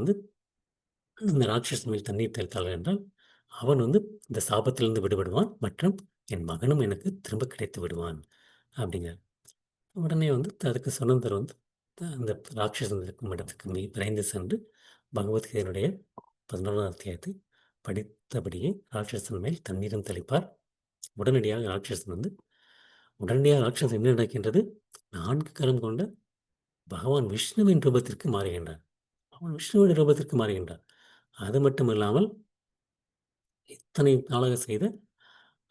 இந்த ராட்சசன் மேல் தண்ணீர் தெளித்தார்கள் என்றால் அவன் இந்த சாபத்திலிருந்து விடுபடுவான் மற்றும் என் மகனும் எனக்கு திரும்ப கிடைத்து விடுவான் அப்படிங்கிறார். உடனே அதுக்கு சுனந்தர் அந்த ராட்சசன் இருக்கும் இடத்துக்கு விரைந்து சென்று பகவத்கீதையினுடைய 11ஆம் அத்தியாயத்தை படித்தபடியே ராட்சசன் மேல் தண்ணீரும் தெளிப்பார். உடனடியாக ராட்சசன் என்ன நடக்கின்றது? 4 கரம் கொண்ட பகவான் விஷ்ணுவின் ரூபத்திற்கு மாறுகின்றார். அவன் விஷ்ணுவின் ரூபத்திற்கு மாறுகின்றார். அது மட்டும் இல்லாமல் இத்தனை நாளாக செய்த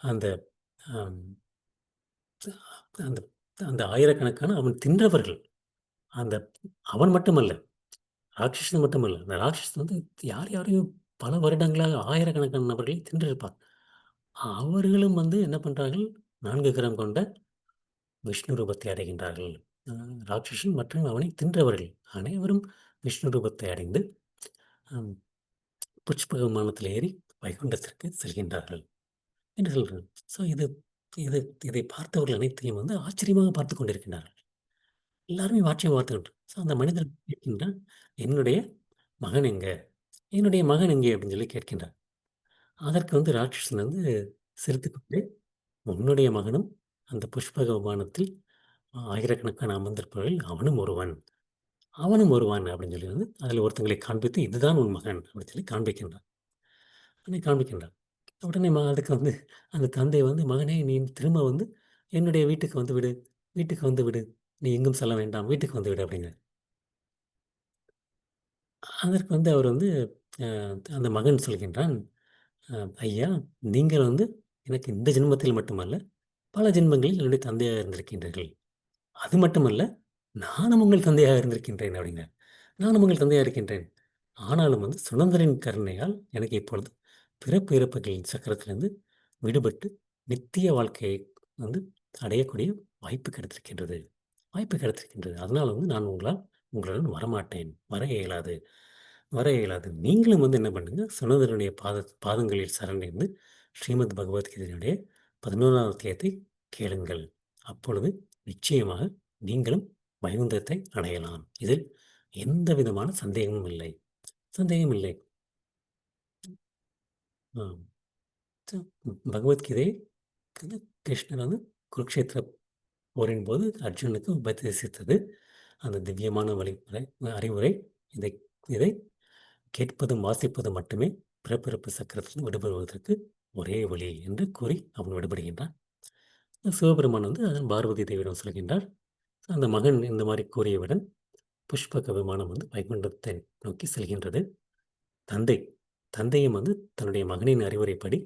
அந்த ஆம், அந்த அந்த ஆயிரக்கணக்கான அவன் தின்றவர்கள், அந்த அவன் மட்டுமல்ல, ராட்சசன் மட்டுமல்ல, அந்த ராட்சசன் யார் யாரையும் பல வருடங்களாக ஆயிரக்கணக்கான நபர்களை தின்றிருப்பார். அவர்களும் என்ன பண்றார்கள்? 4 கரம் கொண்ட விஷ்ணு ரூபத்தை அடைகின்றார்கள். ராட்சசன் மற்றும் அவனை தின்றவர்கள் அனைவரும் விஷ்ணு ரூபத்தை அடைந்து புஷ்பக விமானத்தில் ஏறி வைகுண்டத்திற்கு செல்கின்றார்கள் என்று சொல்கிறார். ஸோ இதை பார்த்தவர்கள் அனைத்தையும் ஆச்சரியமாக பார்த்து கொண்டிருக்கின்றார்கள். எல்லாருமே ஆச்சரியமாக பார்த்துக்கிட்டு. ஸோ அந்த மனிதர் கேட்கின்றான், என்னுடைய மகன் எங்க? என்னுடைய மகன் எங்கே அப்படின்னு சொல்லி கேட்கின்றார். அதற்கு ராட்சசன் சிரித்துக்கொண்டே, உன்னுடைய மகனும் அந்த புஷ்பக விமானத்தில் ஆயிரக்கணக்கான அமர்ந்திருப்பவர்கள் அவனும் ஒருவன், அவனும் வருவான் அப்படின்னு சொல்லி அதில் ஒருத்தங்களை காண்பித்து, இதுதான் உன் மகன் அப்படின்னு சொல்லி காண்பிக்கின்றான். காண்பிக்கின்றான். உடனே அதுக்கு அந்த தந்தை மகனே நீ திரும்ப என்னுடைய வீட்டுக்கு வந்து விடு, வீட்டுக்கு வந்து விடு, நீ எங்கும் செல்ல வேண்டாம், வீட்டுக்கு வந்து விடு அப்படிங்கிறார். அதற்கு அவர் அந்த மகன் சொல்கின்றான், ஐயா, நீங்கள் எனக்கு இந்த ஜென்மத்தில் மட்டுமல்ல பல ஜென்மங்களில் என்னுடைய தந்தையாக இருந்திருக்கின்றீர்கள். அது மட்டுமல்ல, நானும் உங்கள் தந்தையாக இருந்திருக்கின்றேன் அப்படிங்கிறார். நானும் உங்கள் தந்தையாக இருக்கின்றேன். ஆனாலும் சுனந்தரின் கருணையால் எனக்கு இப்பொழுது பிறப்பு இறப்புகளின் சக்கரத்திலிருந்து விடுபட்டு நித்திய வாழ்க்கையை வந்து அடையக்கூடிய வாய்ப்பு கிடைத்திருக்கின்றது. வாய்ப்பு கிடைத்திருக்கின்றது. அதனால் நான் உங்களுடன் வரமாட்டேன். வர இயலாது. வர இயலாது. நீங்களும் என்ன பண்ணுங்க, சுனந்தரனுடைய பாதங்களில் சரணடைந்து ஸ்ரீமத் பகவத்கீதையினுடைய 11ஆம் அத்தியாயத்தை கேளுங்கள். அப்பொழுது நிச்சயமாக நீங்களும் வைகுந்தத்தை அடையலாம். இதில் எந்த விதமான சந்தேகமும் இல்லை. சந்தேகம் இல்லை. பகவத்கீதை கிருஷ்ணர் குருக்ஷேத்திர போரின் போது அர்ஜுனுக்கு உபதேசித்தது. அந்த திவ்யமான வழிமுறை அறிவுரை, இதை இதை கேட்பதும் வாசிப்பதும் மட்டுமே பிறப்பிறப்பு சக்கரத்தில் விடுபடுவதற்கு ஒரே வழி என்று கூறி அவன் விடுபடுகின்றான். சிவபெருமான் அதன் பார்வதி தேவியிடம் சொல்கின்றார். அந்த மகன் இந்த மாதிரி கூறியவுடன் புஷ்பக விமானம் வைகுண்டத்தை நோக்கி செல்கின்றது. தந்தையும் தன்னுடைய மகனின் அறிவுரைப்படி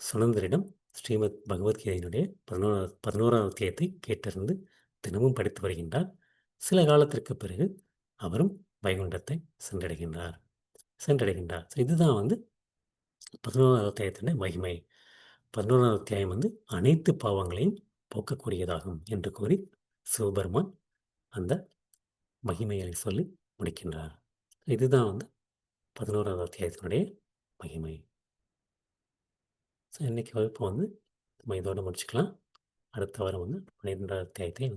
சுனந்தரிடம் ஸ்ரீமத் பகவத்கீதையினுடைய 11ஆம் அத்தியாயத்தை கேட்டறிந்து தினமும் படித்து வருகின்றார். சில காலத்திற்கு பிறகு அவரும் வைகுண்டத்தை சென்றடைகின்றார். இதுதான் 11ஆம் அத்தியாயத்தினுடைய மகிமை. 11ஆம் அத்தியாயம் அனைத்து பாவங்களையும் போக்கக்கூடியதாகும் என்று கூறி சிவபெருமான் அந்த மகிமையை சொல்லி முடிக்கின்றார். இதுதான் 11ஆவது அத்தியாயத்தினுடைய மகிமை. ஸோ இன்றைக்கி வகுப்பு நம்ம இதோடு முடிச்சுக்கலாம். அடுத்த வாரம் 12ஆவது அத்தியாயத்தை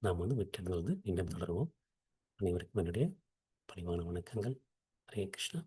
நாம் விட்டிருந்து மீண்டும் தொடருவோம். அனைவருக்கும் என்னுடைய பணிவான வணக்கங்கள். ஹரே கிருஷ்ணா.